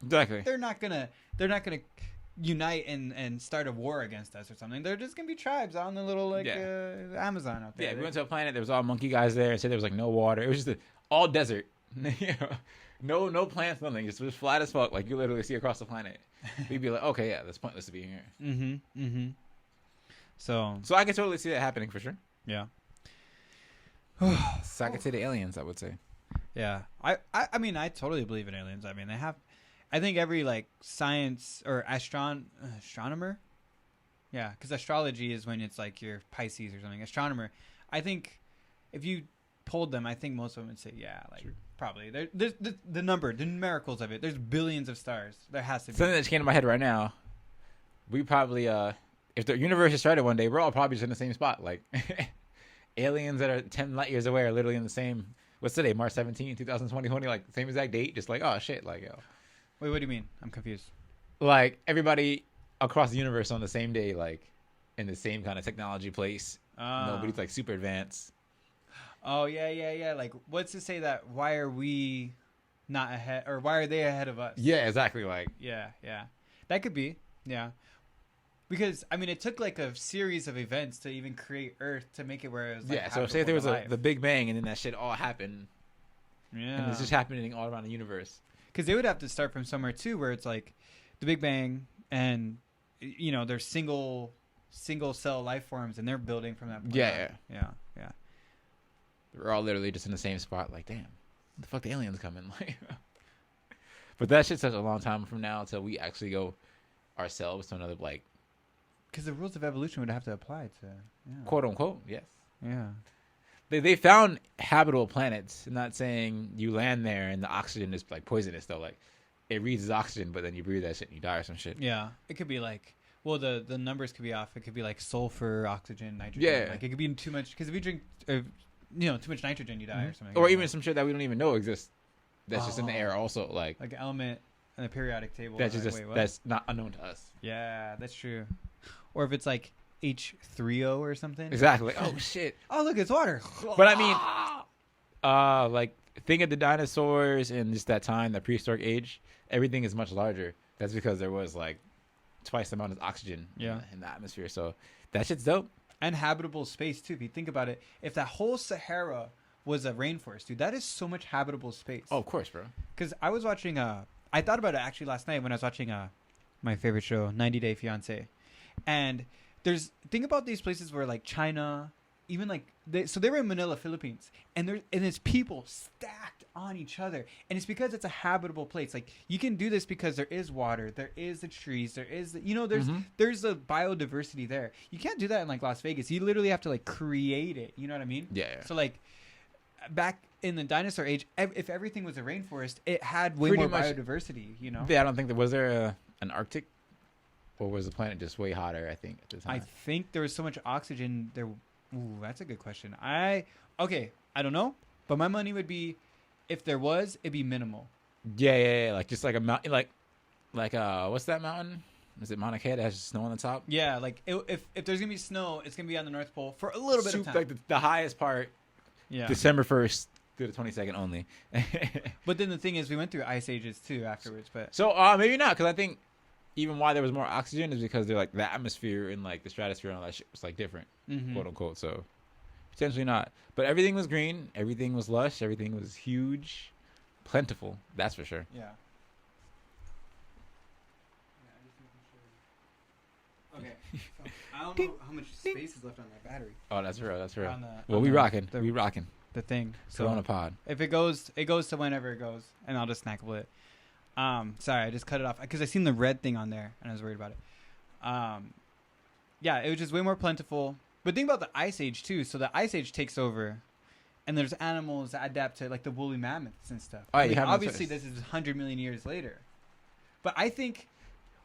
exactly, they're not gonna unite and start a war against us or something. They're just gonna be tribes out in the little Amazon out there. Yeah, we went to a planet. There was all monkey guys there, and said there was like no water. It was just all desert. No plants, nothing. Just was flat as fuck. Like you literally see across the planet. We'd be like, okay, yeah, that's pointless to be here. So I can totally see that happening for sure. Yeah. So I could say the aliens, I would say. Yeah. I mean, I totally believe in aliens. I mean, they have. I think every like science or astronomer. Yeah, because astrology is when it's like your Pisces or something. Astronomer. I think if you polled them, I think most of them would say, yeah, like. True. Probably. There's the numericals of it. There's billions of stars. There has to be. Something that just came to my head right now. We probably, if the universe is started one day, we're all probably just in the same spot. Like, aliens that are 10 light years away are literally in the same, what's today, March 17, 2020, like, same exact date. Just like, oh, shit. Like, yo. Wait, what do you mean? I'm confused. Like, everybody across the universe on the same day, like, in the same kind of technology place. Nobody's, like, super advanced. Oh, yeah. Like, what's to say that why are we not ahead, or why are they ahead of us? Yeah, exactly. Like, yeah. That could be, yeah. Because, I mean, it took, like, a series of events to even create Earth to make it where it was, like, so say if there was the Big Bang and then that shit all happened. Yeah. And it's just happening all around the universe. Because they would have to start from somewhere, too, where it's, like, the Big Bang and, you know, there's single cell life forms, and they're building from that point. Yeah. We're all literally just in the same spot. Like, damn, the fuck the aliens coming? Like, but that shit's such a long time from now until we actually go ourselves to another, like, because the rules of evolution would have to apply to quote unquote. Yes. Yeah. They found habitable planets. I'm not saying you land there and the oxygen is like poisonous though. Like, it reads as oxygen, but then you breathe that shit and you die or some shit. Yeah, it could be like. Well, the numbers could be off. It could be like sulfur, oxygen, nitrogen. Yeah. Like, it could be too much, because if you drink. Too much nitrogen, you die or something. Or even some shit that we don't even know exists. That's just in the air also. Like an element in the periodic table. That's just that's not unknown to us. Yeah, that's true. Or if it's like H3O or something. Exactly. Oh, shit. Oh, look, it's water. But I mean, like, think of the dinosaurs and just that time, the prehistoric age. Everything is much larger. That's because there was, like, twice the amount of oxygen in the atmosphere. So that shit's dope. And habitable space, too. If you think about it, if that whole Sahara was a rainforest, dude, that is so much habitable space. Oh, of course, bro. Because I was watching, I thought about it actually last night when I was watching my favorite show, 90 Day Fiancé. And think about these places where like China, even like they were in Manila, Philippines, and it's people stacked on each other, and it's because it's a habitable place. Like you can do this because there is water, there is the trees, there is there's a biodiversity there. You can't do that in like Las Vegas. You literally have to like create it. You know what I mean? Yeah. So like back in the dinosaur age, if everything was a rainforest, it had way more biodiversity. You know? Yeah, I don't think was there an Arctic, or was the planet just way hotter? I think at the time. I think there was so much oxygen there. Ooh, that's a good question. I don't know, but my money would be, if there was, it'd be minimal. Yeah. Like just like a mountain, like what's that mountain? Is it Mauna Kea that has snow on the top? Yeah, like if there's gonna be snow, it's gonna be on the North Pole for a little bit of time. Like the highest part. Yeah. December 1st through the 22nd only. But then the thing is, we went through ice ages too afterwards. But so maybe not, because I think even why there was more oxygen is because they're like the atmosphere and like the stratosphere and all that shit was like different, quote unquote. So potentially not. But everything was green, everything was lush, everything was huge, plentiful. That's for sure. Yeah. Okay. So I don't know how much space is left on that battery. Oh, that's real. Well, we rocking. The thing. So on a pod. If it goes to whenever it goes, and I'll just snackable it. Sorry, I just cut it off because I seen the red thing on there and I was worried about it. Yeah, it was just way more plentiful. But think about the Ice Age too. So the Ice Age takes over, and there's animals that adapt to like the woolly mammoths and stuff. Oh, yeah, obviously this is 100 million years later. But I think,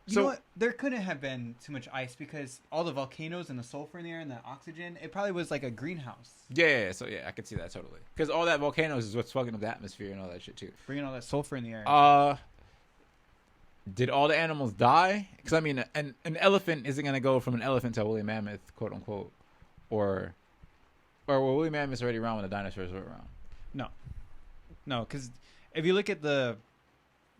you know what? There couldn't have been too much ice because all the volcanoes and the sulfur in the air and the oxygen, it probably was like a greenhouse. Yeah. So I could see that totally. Because all that volcanoes is what's fucking up the atmosphere and all that shit too. Bringing all that sulfur in the air. Did all the animals die? Because I mean, an elephant isn't gonna go from an elephant to a woolly mammoth, quote unquote, or were woolly mammoths already around when the dinosaurs were around? No, because if you look at the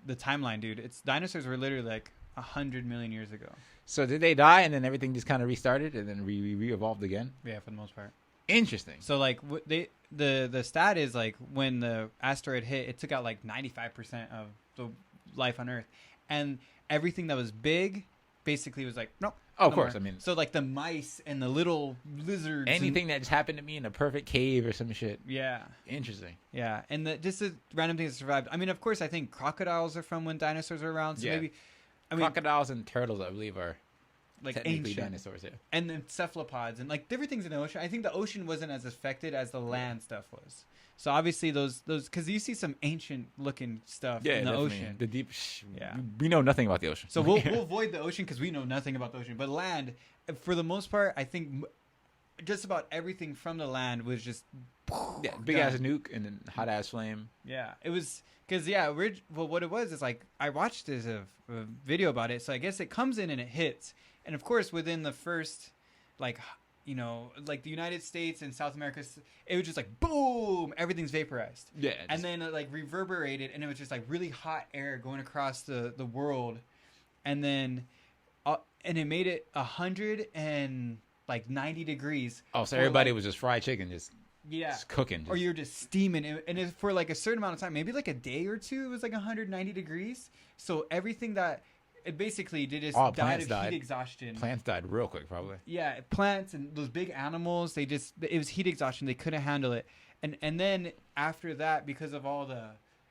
timeline, dude, dinosaurs were literally like 100 million years ago. So did they die and then everything just kind of restarted and then re-evolved again? Yeah, for the most part. Interesting. So like the stat is like when the asteroid hit, it took out like 95% of the life on Earth. And everything that was big basically was like, nope. Oh, of course. More. I mean, so like the mice and the little lizards. Anything that just happened to me in a perfect cave or some shit. Yeah. Interesting. Yeah. And just the random things that survived. I mean, of course, I think crocodiles are from when dinosaurs were around. So maybe. Crocodiles and turtles, I believe, are like technically ancient dinosaurs. Yeah. And then cephalopods and like different things in the ocean. I think the ocean wasn't as affected as the land stuff was. So obviously those because you see some ancient looking stuff in the ocean. The deep. We know nothing about the ocean. So we'll avoid the ocean because we know nothing about the ocean. But land, for the most part, I think just about everything from the land was just big ass nuke and then hot ass flame. Yeah, it was because what it was is like I watched this a video about it. So I guess it comes in and it hits, and of course within the first like the United States and South America, it was just like boom, everything's vaporized. Yeah. And then it like reverberated, and it was just like really hot air going across the world, and then and it made it 190 degrees. Oh, so everybody was just fried chicken, just cooking, or you're just steaming it, and it, for like a certain amount of time, maybe like a day or two, it was like 190 degrees. So everything that it basically did is died of heat exhaustion. Plants died real quick, probably. Yeah, plants and those big animals, it was heat exhaustion. They couldn't handle it. And then after that, because of all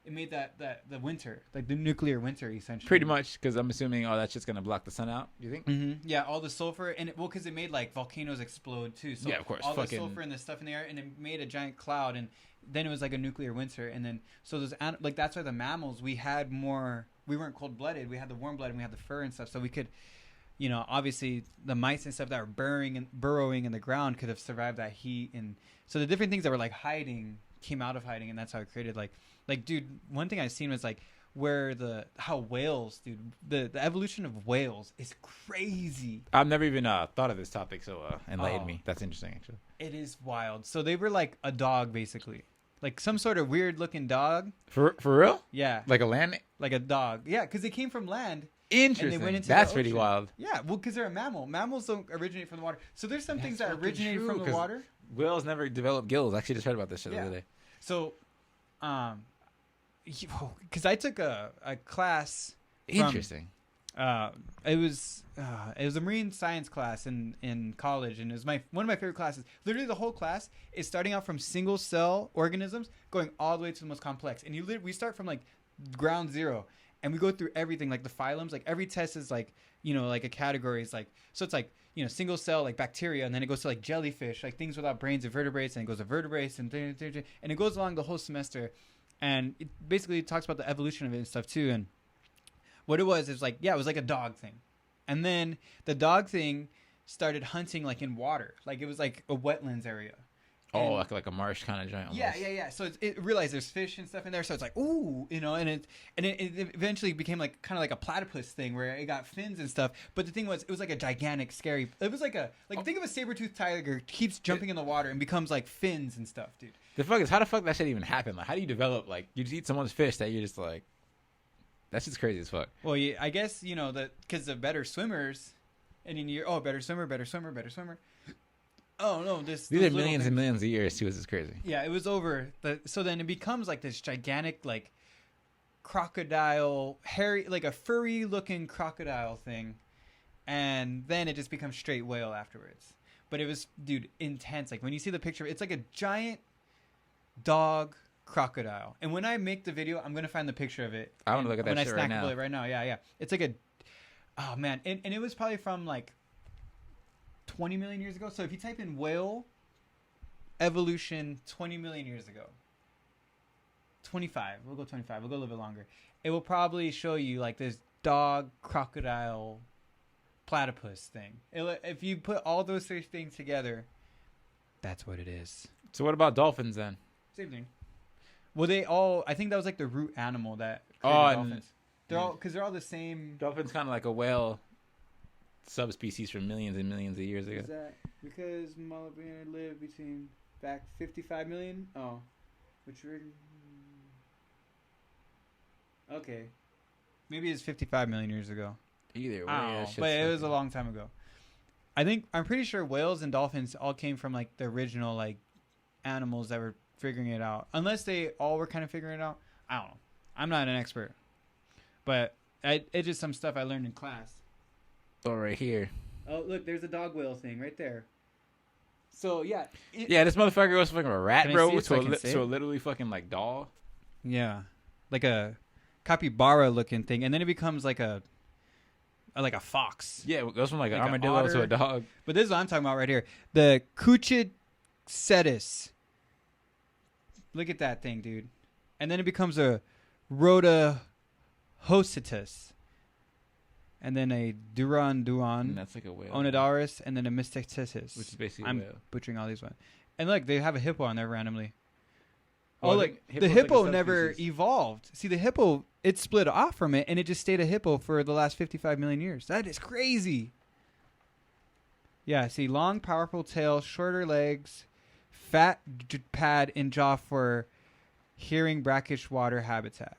it made the winter, like the nuclear winter, essentially. Pretty much, because I'm assuming all that shit's going to block the sun out, do you think? Mm-hmm. Yeah, all the sulfur, and because it made like volcanoes explode too. So yeah, of course. All the sulfur and the stuff in the air, and it made a giant cloud, and then it was like a nuclear winter. And then, so those, like that's why the mammals, we weren't cold-blooded. We had the warm blood and we had the fur and stuff. So we could, obviously the mice and stuff that were burrowing in the ground could have survived that heat. And so the different things that were like hiding came out of hiding. And that's how it created like, dude, one thing I've seen was like how whales, dude, the evolution of whales is crazy. I've never even thought of this topic. So enlightened me. That's interesting, actually. It is wild. So they were like a dog, basically. Like some sort of weird looking dog. For real? Yeah. Like a land? Like a dog. Yeah, because they came from land. Interesting. And they went into That's the pretty wild. Yeah, well, because they're a mammal. Mammals don't originate from the water. So there's some things that originate from the water. Whales never developed gills. I actually just heard about this shit the other day. So, because I took a class. Interesting. It was a marine science class in college, and it was one of my favorite classes. Literally, the whole class is starting out from single cell organisms, going all the way to the most complex. And we start from like ground zero, and we go through everything, like the phylums. Like every test is like like a category is like, so it's like single cell like bacteria, and then it goes to like jellyfish, like things without brains, and vertebrates, and it goes to vertebrates, and it goes along the whole semester, and it basically talks about the evolution of it and stuff too. And what it was like, it was like a dog thing. And then the dog thing started hunting like in water. Like it was like a wetlands area. Oh, like a marsh kind of giant. Yeah. So it realized there's fish and stuff in there. So it's like, ooh, and it eventually became like kind of like a platypus thing where it got fins and stuff. But the thing was, it was like a gigantic, scary. It was like think of a saber-toothed tiger keeps jumping in the water and becomes like fins and stuff, dude. How the fuck that shit even happen? Like, how do you develop, like, you just eat someone's fish that you're just like, that's just crazy as fuck. Well, yeah, I guess, because the better swimmers, and then you're, better swimmer. Oh, no, these are millions and millions of years, too. This is crazy. Yeah, it was over. So then it becomes like this gigantic, like, crocodile, hairy, like a furry-looking crocodile thing. And then it just becomes straight whale afterwards. But it was, dude, intense. Like, when you see the picture, it's like a giant dog crocodile. And when I make the video, I'm gonna find the picture of it. I want to look at that shit right now. It right now. Yeah. It's like oh man, and it was probably from like 20 million years ago. So if you type in whale evolution 20 million years ago, 25. We'll go 25. We'll go a little bit longer. It will probably show you like this dog crocodile platypus thing. If you put all those three things together, that's what it is. So what about dolphins then? Same thing. Well, I think that was like the root animal that created dolphins. They're all the same. Dolphins kind of like a whale subspecies from millions and millions of years ago. Is that because Malabar lived between back 55 million? Oh, okay, maybe it's 55 million years ago. Either way, but it was a long time ago. I'm pretty sure whales and dolphins all came from like the original like animals that were figuring it out, unless they all were kind of figuring it out. I don't know. I'm not an expert, but it's just some stuff I learned in class. Oh, right here. Oh, look, there's a dog whale thing right there. So yeah, this motherfucker was fucking a rat, bro. So literally fucking like doll. Yeah, like a capybara looking thing, and then it becomes like a fox. Yeah, it goes from like an armadillo to a dog. But this is what I'm talking about right here. The Cuchicetus. Look at that thing, dude. And then it becomes a Rhodophocetus. And then a Duran. And that's like a whale. Onidaris, and then a Mysticetus. Which is basically a whale. I'm butchering all these ones. And look, they have a hippo on there randomly. Oh, look, the hippo never evolved. See, the hippo, it split off from it, and it just stayed a hippo for the last 55 million years. That is crazy. Yeah, see, long, powerful tail, shorter legs, fat pad in jaw for hearing brackish water habitat.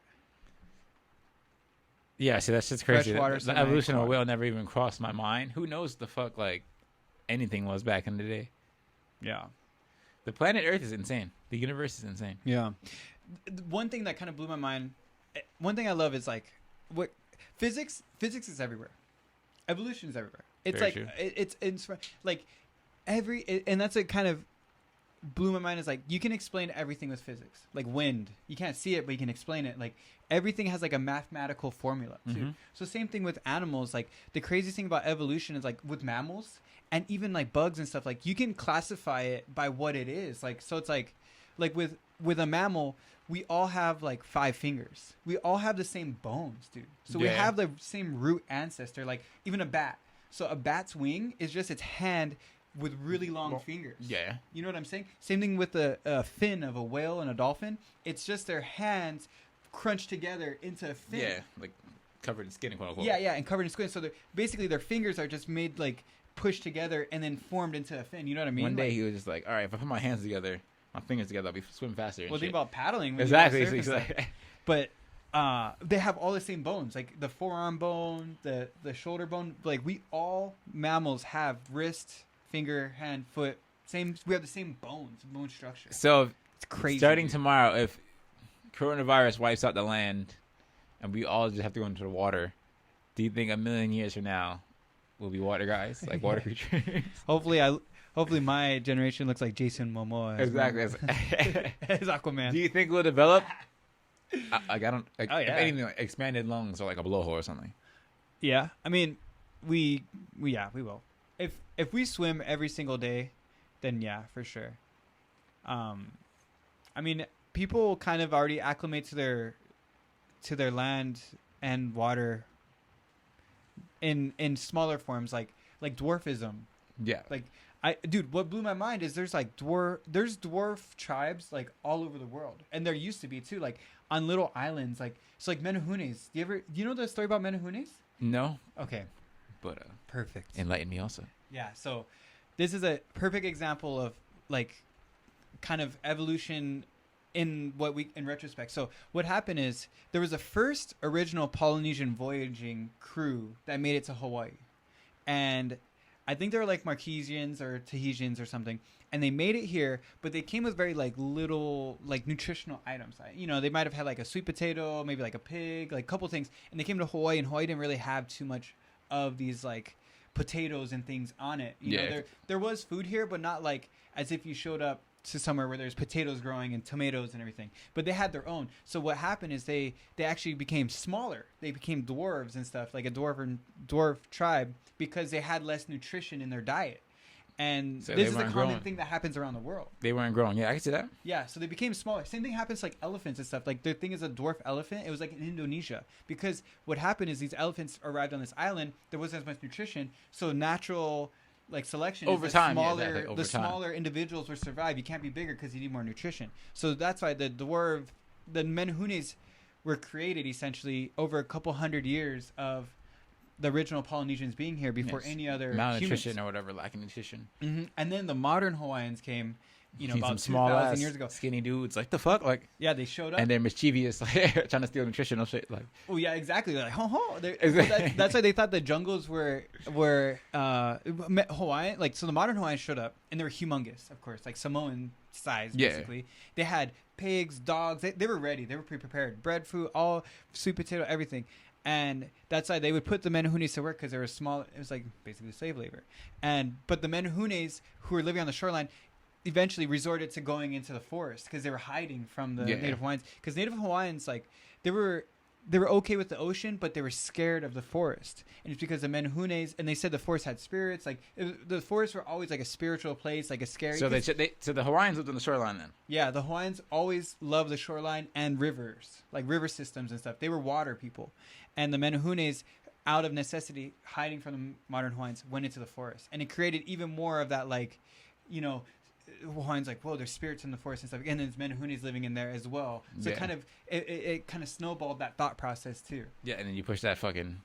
Yeah, see, that's just crazy. The evolution of a whale never even crossed my mind. Who knows the fuck, like, anything was back in the day? Yeah. The planet Earth is insane. The universe is insane. Yeah. One thing that kind of blew my mind, one thing I love is, like, what physics is everywhere. Evolution is everywhere. It's very like, it's like, and that's a kind of blew my mind is like, you can explain everything with physics. Like wind. You can't see it, but you can explain it. Like, everything has like a mathematical formula too. Mm-hmm. So same thing with animals. Like, the craziest thing about evolution is like with mammals and even like bugs and stuff, like you can classify it by what it is. Like, so it's like with a mammal, we all have like 5 fingers. We all have the same bones, dude. So we have the same root ancestor. Like even a bat. So a bat's wing is just its hand with really long fingers. Yeah. You know what I'm saying? Same thing with a fin of a whale and a dolphin. It's just their hands crunched together into a fin. Yeah, like covered in skin, quote unquote. Yeah, and covered in skin. So basically their fingers are just made like pushed together and then formed into a fin. You know what I mean? One day he was just like, all right, if I put my hands together, my fingers together, I'll be swim faster. Well, think about paddling. Exactly. But they have all the same bones, like the forearm bone, the shoulder bone. Like we all mammals have wrist, finger, hand, foot. We have the same bone structure. So it's crazy. Starting tomorrow, if coronavirus wipes out the land, and we all just have to go into the water, Do you think a million years from now we'll be water guys, like water creatures? Hopefully my generation looks like Jason Momoa. Exactly. As Aquaman. Do you think we'll develop? I don't. Like, oh, yeah. If anything, like expanded lungs or like a blowhole or something. Yeah, I mean, we will. If we swim every single day, then yeah, for sure. I mean, people kind of already acclimate to their land and water in smaller forms, like dwarfism. Yeah. Like dude, what blew my mind is there's dwarf tribes like all over the world, and there used to be too, like on little islands, like so like Menahunes. Do you know the story about Menahunes? No. Okay. But perfect. Enlighten me also. Yeah. So this is a perfect example of like kind of evolution in retrospect. So what happened is there was a first original Polynesian voyaging crew that made it to Hawaii, and I think they were like Marquesians or Tahitians or something, and they made it here, but they came with very like little like nutritional items. You know, they might have had like a sweet potato, maybe like a pig, like a couple things, and they came to Hawaii, and Hawaii didn't really have too much of these like potatoes and things on it. You know, there was food here, but not like as if you showed up to somewhere where there's potatoes growing and tomatoes and everything, but they had their own. So what happened is they actually became smaller. They became dwarves and stuff, like a dwarf tribe, because they had less nutrition in their diet. And so this is a common thing that happens around the world. They weren't growing. Yeah, I can see that. Yeah, so they became smaller. Same thing happens like elephants and stuff. Like the thing is a dwarf elephant. It was like in Indonesia, because what happened is these elephants arrived on this island. There wasn't as much nutrition, so natural like selection over is time, the smaller individuals will survive. You can't be bigger because you need more nutrition. So that's why the Menahunes were created essentially over a couple hundred years of the original Polynesians being here before any other malnutrition humans. Or whatever, lacking nutrition. Mm-hmm. And then the modern Hawaiians came, you know, about some 2,000 years ago. Skinny dudes, like the fuck, like yeah, they showed up and they're mischievous, like trying to steal nutritional shit, like. Oh yeah, exactly. They're like, ho. That's why they thought the jungles were Hawaiian. Like, so the modern Hawaiians showed up, and they were humongous, of course, like Samoan size, basically. Yeah. They had pigs, dogs. They were ready. They were pre-prepared. Bread, food, all sweet potato, everything. And that's why they would put the Menahunes to work, because they were small. It was like basically slave labor. But the Menahunes who were living on the shoreline eventually resorted to going into the forest because they were hiding from the Native Hawaiians. Because Native Hawaiians, like, they were okay with the ocean, but they were scared of the forest. And it's because the Menahunes, and they said the forest had spirits. Like, the forests were always like a spiritual place, like a scary. So so the Hawaiians lived on the shoreline then. Yeah, the Hawaiians always loved the shoreline and rivers, like river systems and stuff. They were water people, and the Menahunes, out of necessity, hiding from the modern Hawaiians, went into the forest, and it created even more of that, like, you know. Hawaiians like, whoa, there's spirits in the forest and stuff, and then there's Menahunes living in there as well. So it kind of snowballed that thought process too. Yeah, and then you push that fucking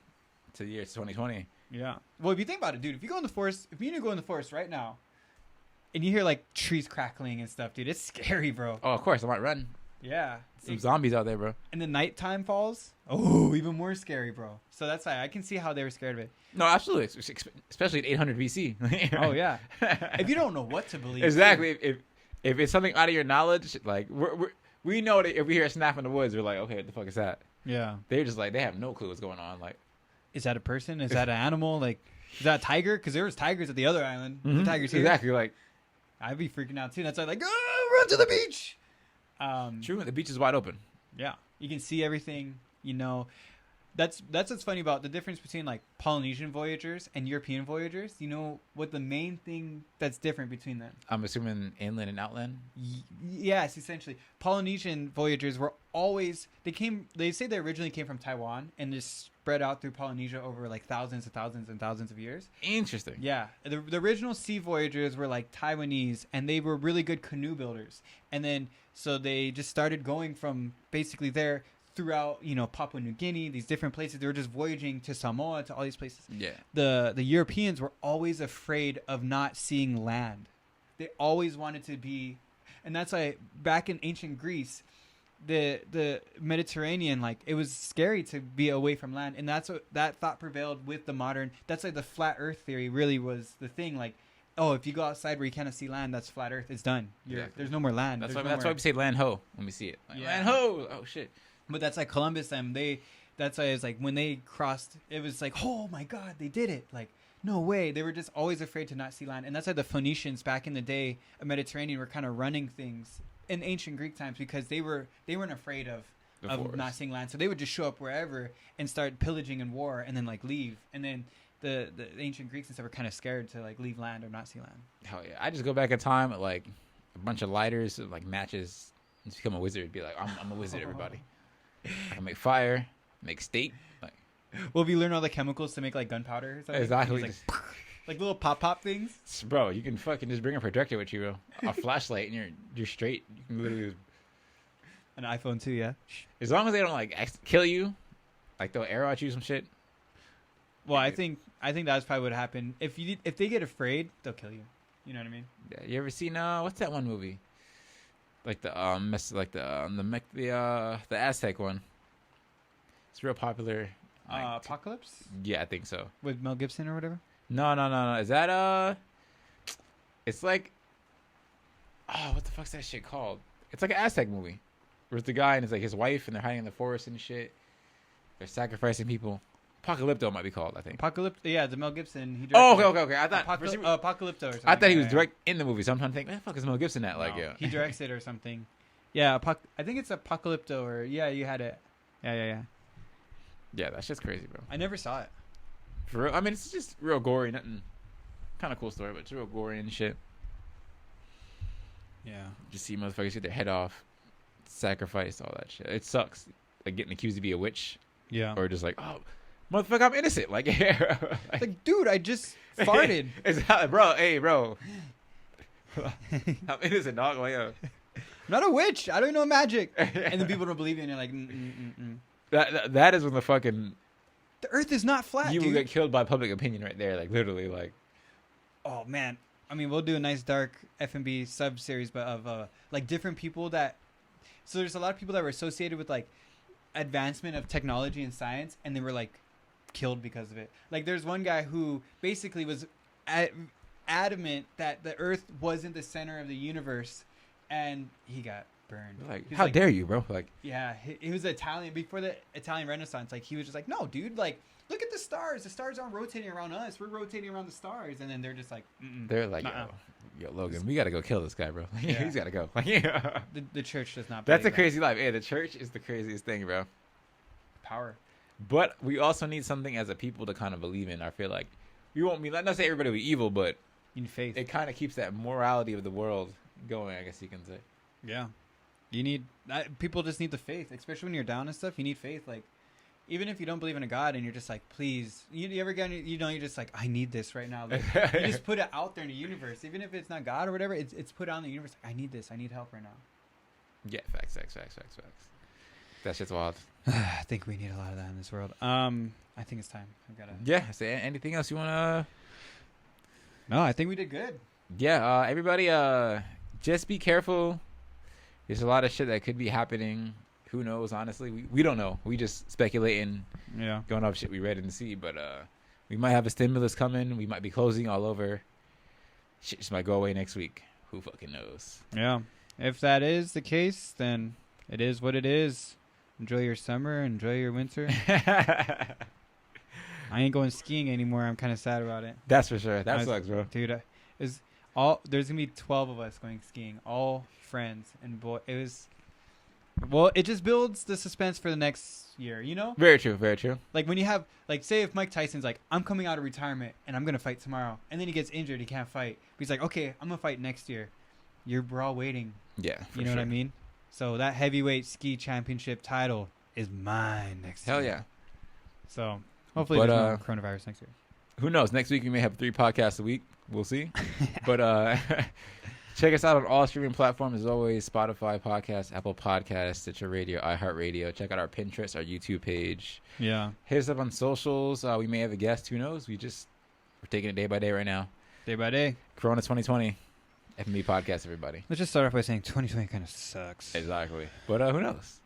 to the year 2020. Yeah. Well, if you think about it, dude, if you go in the forest, if you go in the forest right now, and you hear like trees crackling and stuff, dude, it's scary, bro. Oh, of course, I might run. Yeah. Some zombies out there, bro. And the nighttime falls. Oh, even more scary, bro. So that's why I can see how they were scared of it. No, absolutely. Especially at 800 BC. Oh, yeah. If you don't know what to believe. Exactly. If it's something out of your knowledge, like, we know that if we hear a snap in the woods, we're like, okay, what the fuck is that? Yeah. They're just like, they have no clue what's going on. Like, is that a person? Is that an animal? Like, is that a tiger? Because there was tigers at the other island. Mm-hmm. The tigers here. Exactly. Like, I'd be freaking out, too. That's why I'm like, run to the beach. True, the beach is wide open. Yeah, you can see everything. You know, that's what's funny about the difference between like Polynesian voyagers and European voyagers. You know what the main thing that's different between them? I'm assuming inland and outland. Yes, essentially, Polynesian voyagers were always They say they originally came from Taiwan and just spread out through Polynesia over like thousands and thousands and thousands of years. Interesting. Yeah, the original sea voyagers were like Taiwanese, and they were really good canoe builders. And then so they just started going from basically there throughout, you know, Papua New Guinea, these different places. They were just voyaging to Samoa, to all these places. Yeah. The Europeans were always afraid of not seeing land. They always wanted to be, and that's why back in ancient Greece, the Mediterranean, like, it was scary to be away from land, and that's what that thought prevailed with the modern. That's like the flat Earth theory really was the thing. Like, oh, if you go outside where you cannot see land, that's flat Earth. It's done. There's no more land. That's why we say land ho when we see it. Like, land ho. Oh shit. But that's like Columbus. They that's why it's like when they crossed, it was like, oh my God, they did it. Like, no way. They were just always afraid to not see land. And that's why the Phoenicians back in the day, Mediterranean, were kind of running things in ancient Greek times because they weren't afraid of not seeing land. So they would just show up wherever and start pillaging in war and then like leave. And then the ancient Greeks and stuff were kind of scared to like leave land or not see land. Hell yeah. I just go back in time at like a bunch of lighters, like matches, and just become a wizard. Be like, I'm a wizard, everybody. I can make fire, make steak. Like, well, if you learn all the chemicals to make like gunpowder or something. Exactly. Like little pop things. Bro, you can fucking just bring a projector with you, bro. A flashlight, and you're straight. You can literally just... An iPhone too, yeah. As long as they don't like kill you, like they'll arrow at you some shit. Well, I think that's probably what happened. If they get afraid, they'll kill you. You know what I mean? Yeah. You ever seen what's that one movie? Like the the Aztec one. It's real popular. Like, Apocalypse? Yeah, I think so. With Mel Gibson or whatever? No. Is that it's like, what the fuck's that shit called? It's like an Aztec movie. Where's the guy and it's like his wife and they're hiding in the forest and shit. They're sacrificing people. Apocalypto might be called, I think. Yeah, the Mel Gibson. He okay. I thought Apocalypto or something. I thought he was direct in the movie, so I'm trying to think, where the fuck is Mel Gibson at? Like, yeah. He directs it or something. Yeah, I think it's Apocalypto or you had it. Yeah. Yeah, that's just crazy, bro. I never saw it. For real, I mean, it's just real gory, nothing. Kind of cool story, but it's real gory and shit. Yeah. Just see motherfuckers get their head off, sacrifice, all that shit. It sucks, like getting accused to be a witch. Yeah. Or just like, oh, motherfucker, I'm innocent. Like, yeah. Like, dude, I just farted. Bro. I'm innocent, dog. Like, I'm not a witch. I don't know magic. And then people don't believe you, and you're like, That is when the fucking... The Earth is not flat, You will get killed by public opinion right there. Like, literally, like... Oh, man. I mean, we'll do a nice dark F&B sub-series but of, like, different people that... So there's a lot of people that were associated with, like, advancement of technology and science, and they were, like, killed because of it. Like, there's one guy who basically was adamant that the Earth wasn't the center of the universe, and he got burned. Like, how dare you, bro? Like, yeah, he was Italian before the Italian Renaissance. Like, he was just like, no, dude, like, look at the stars. The stars aren't rotating around us. We're rotating around the stars. And then they're just like, they're like, yo, Logan, we gotta go kill this guy, bro. Yeah. He's gotta go. Like, yeah. The church does not. That's a crazy life. Yeah, the church is the craziest thing, bro. Power. But we also need something as a people to kind of believe in. I feel like we won't be. Not say everybody will be evil, but you need faith. It kind of keeps that morality of the world going, I guess you can say. Yeah. You need people just need the faith, especially when you're down and stuff. You need faith, like even if you don't believe in a God and you're just like, please. You ever get you're just like, I need this right now. Like, you just put it out there in the universe, even if it's not God or whatever. It's put out in the universe. Like, I need this. I need help right now. Yeah, facts. That shit's wild. I think we need a lot of that in this world. I think it's time. I've gotta. Yeah. So anything else you wanna? No, I think we did good. Yeah. Everybody. Just be careful. There's a lot of shit that could be happening. Who knows? Honestly, we don't know. We just speculating. Yeah. Going off shit we read and see, but we might have a stimulus coming. We might be closing all over. Shit just might go away next week. Who fucking knows? Yeah. If that is the case, then it is what it is. Enjoy your summer. Enjoy your winter. I ain't going skiing anymore. I'm kind of sad about it. That's for sure. That sucks, bro. Dude, there's gonna be 12 of us going skiing, all friends, and it just builds the suspense for the next year, you know? Very true. Like when you have, like, say if Mike Tyson's like, I'm coming out of retirement and I'm gonna fight tomorrow, and then he gets injured, he can't fight. But he's like, okay, I'm gonna fight next year. We're all waiting. Yeah, you know what I mean? So that heavyweight ski championship title is mine next year. Hell yeah. So hopefully there's no coronavirus next year. Who knows? Next week we may have 3 podcasts a week. We'll see. But check us out on all streaming platforms as always: Spotify Podcasts, Apple Podcasts, Stitcher Radio, iHeartRadio. Check out our Pinterest, our YouTube page. Yeah. Hit us up on socials. We may have a guest. Who knows? We're taking it day by day right now. Day by day. Corona 2020. F&B podcast, everybody. Let's just start off by saying 2020 kind of sucks. Exactly. But who knows?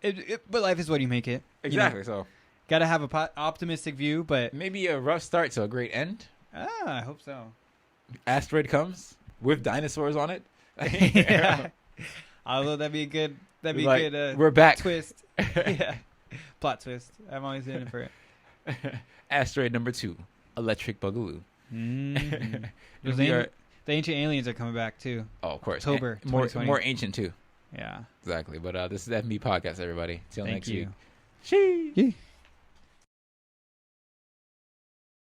But life is what you make it. Exactly. So got to have a optimistic view, but maybe a rough start to a great end. I hope so. Asteroid comes with dinosaurs on it. Yeah. Although that'd be a good we're back twist. Yeah. Plot twist. I'm always in for it. Asteroid number 2, Electric Boogaloo. Mm-hmm. The ancient aliens are coming back too. Oh, of course. October. More ancient too. Yeah. Exactly. But this is FB Podcast, everybody. Till next week. Thank you.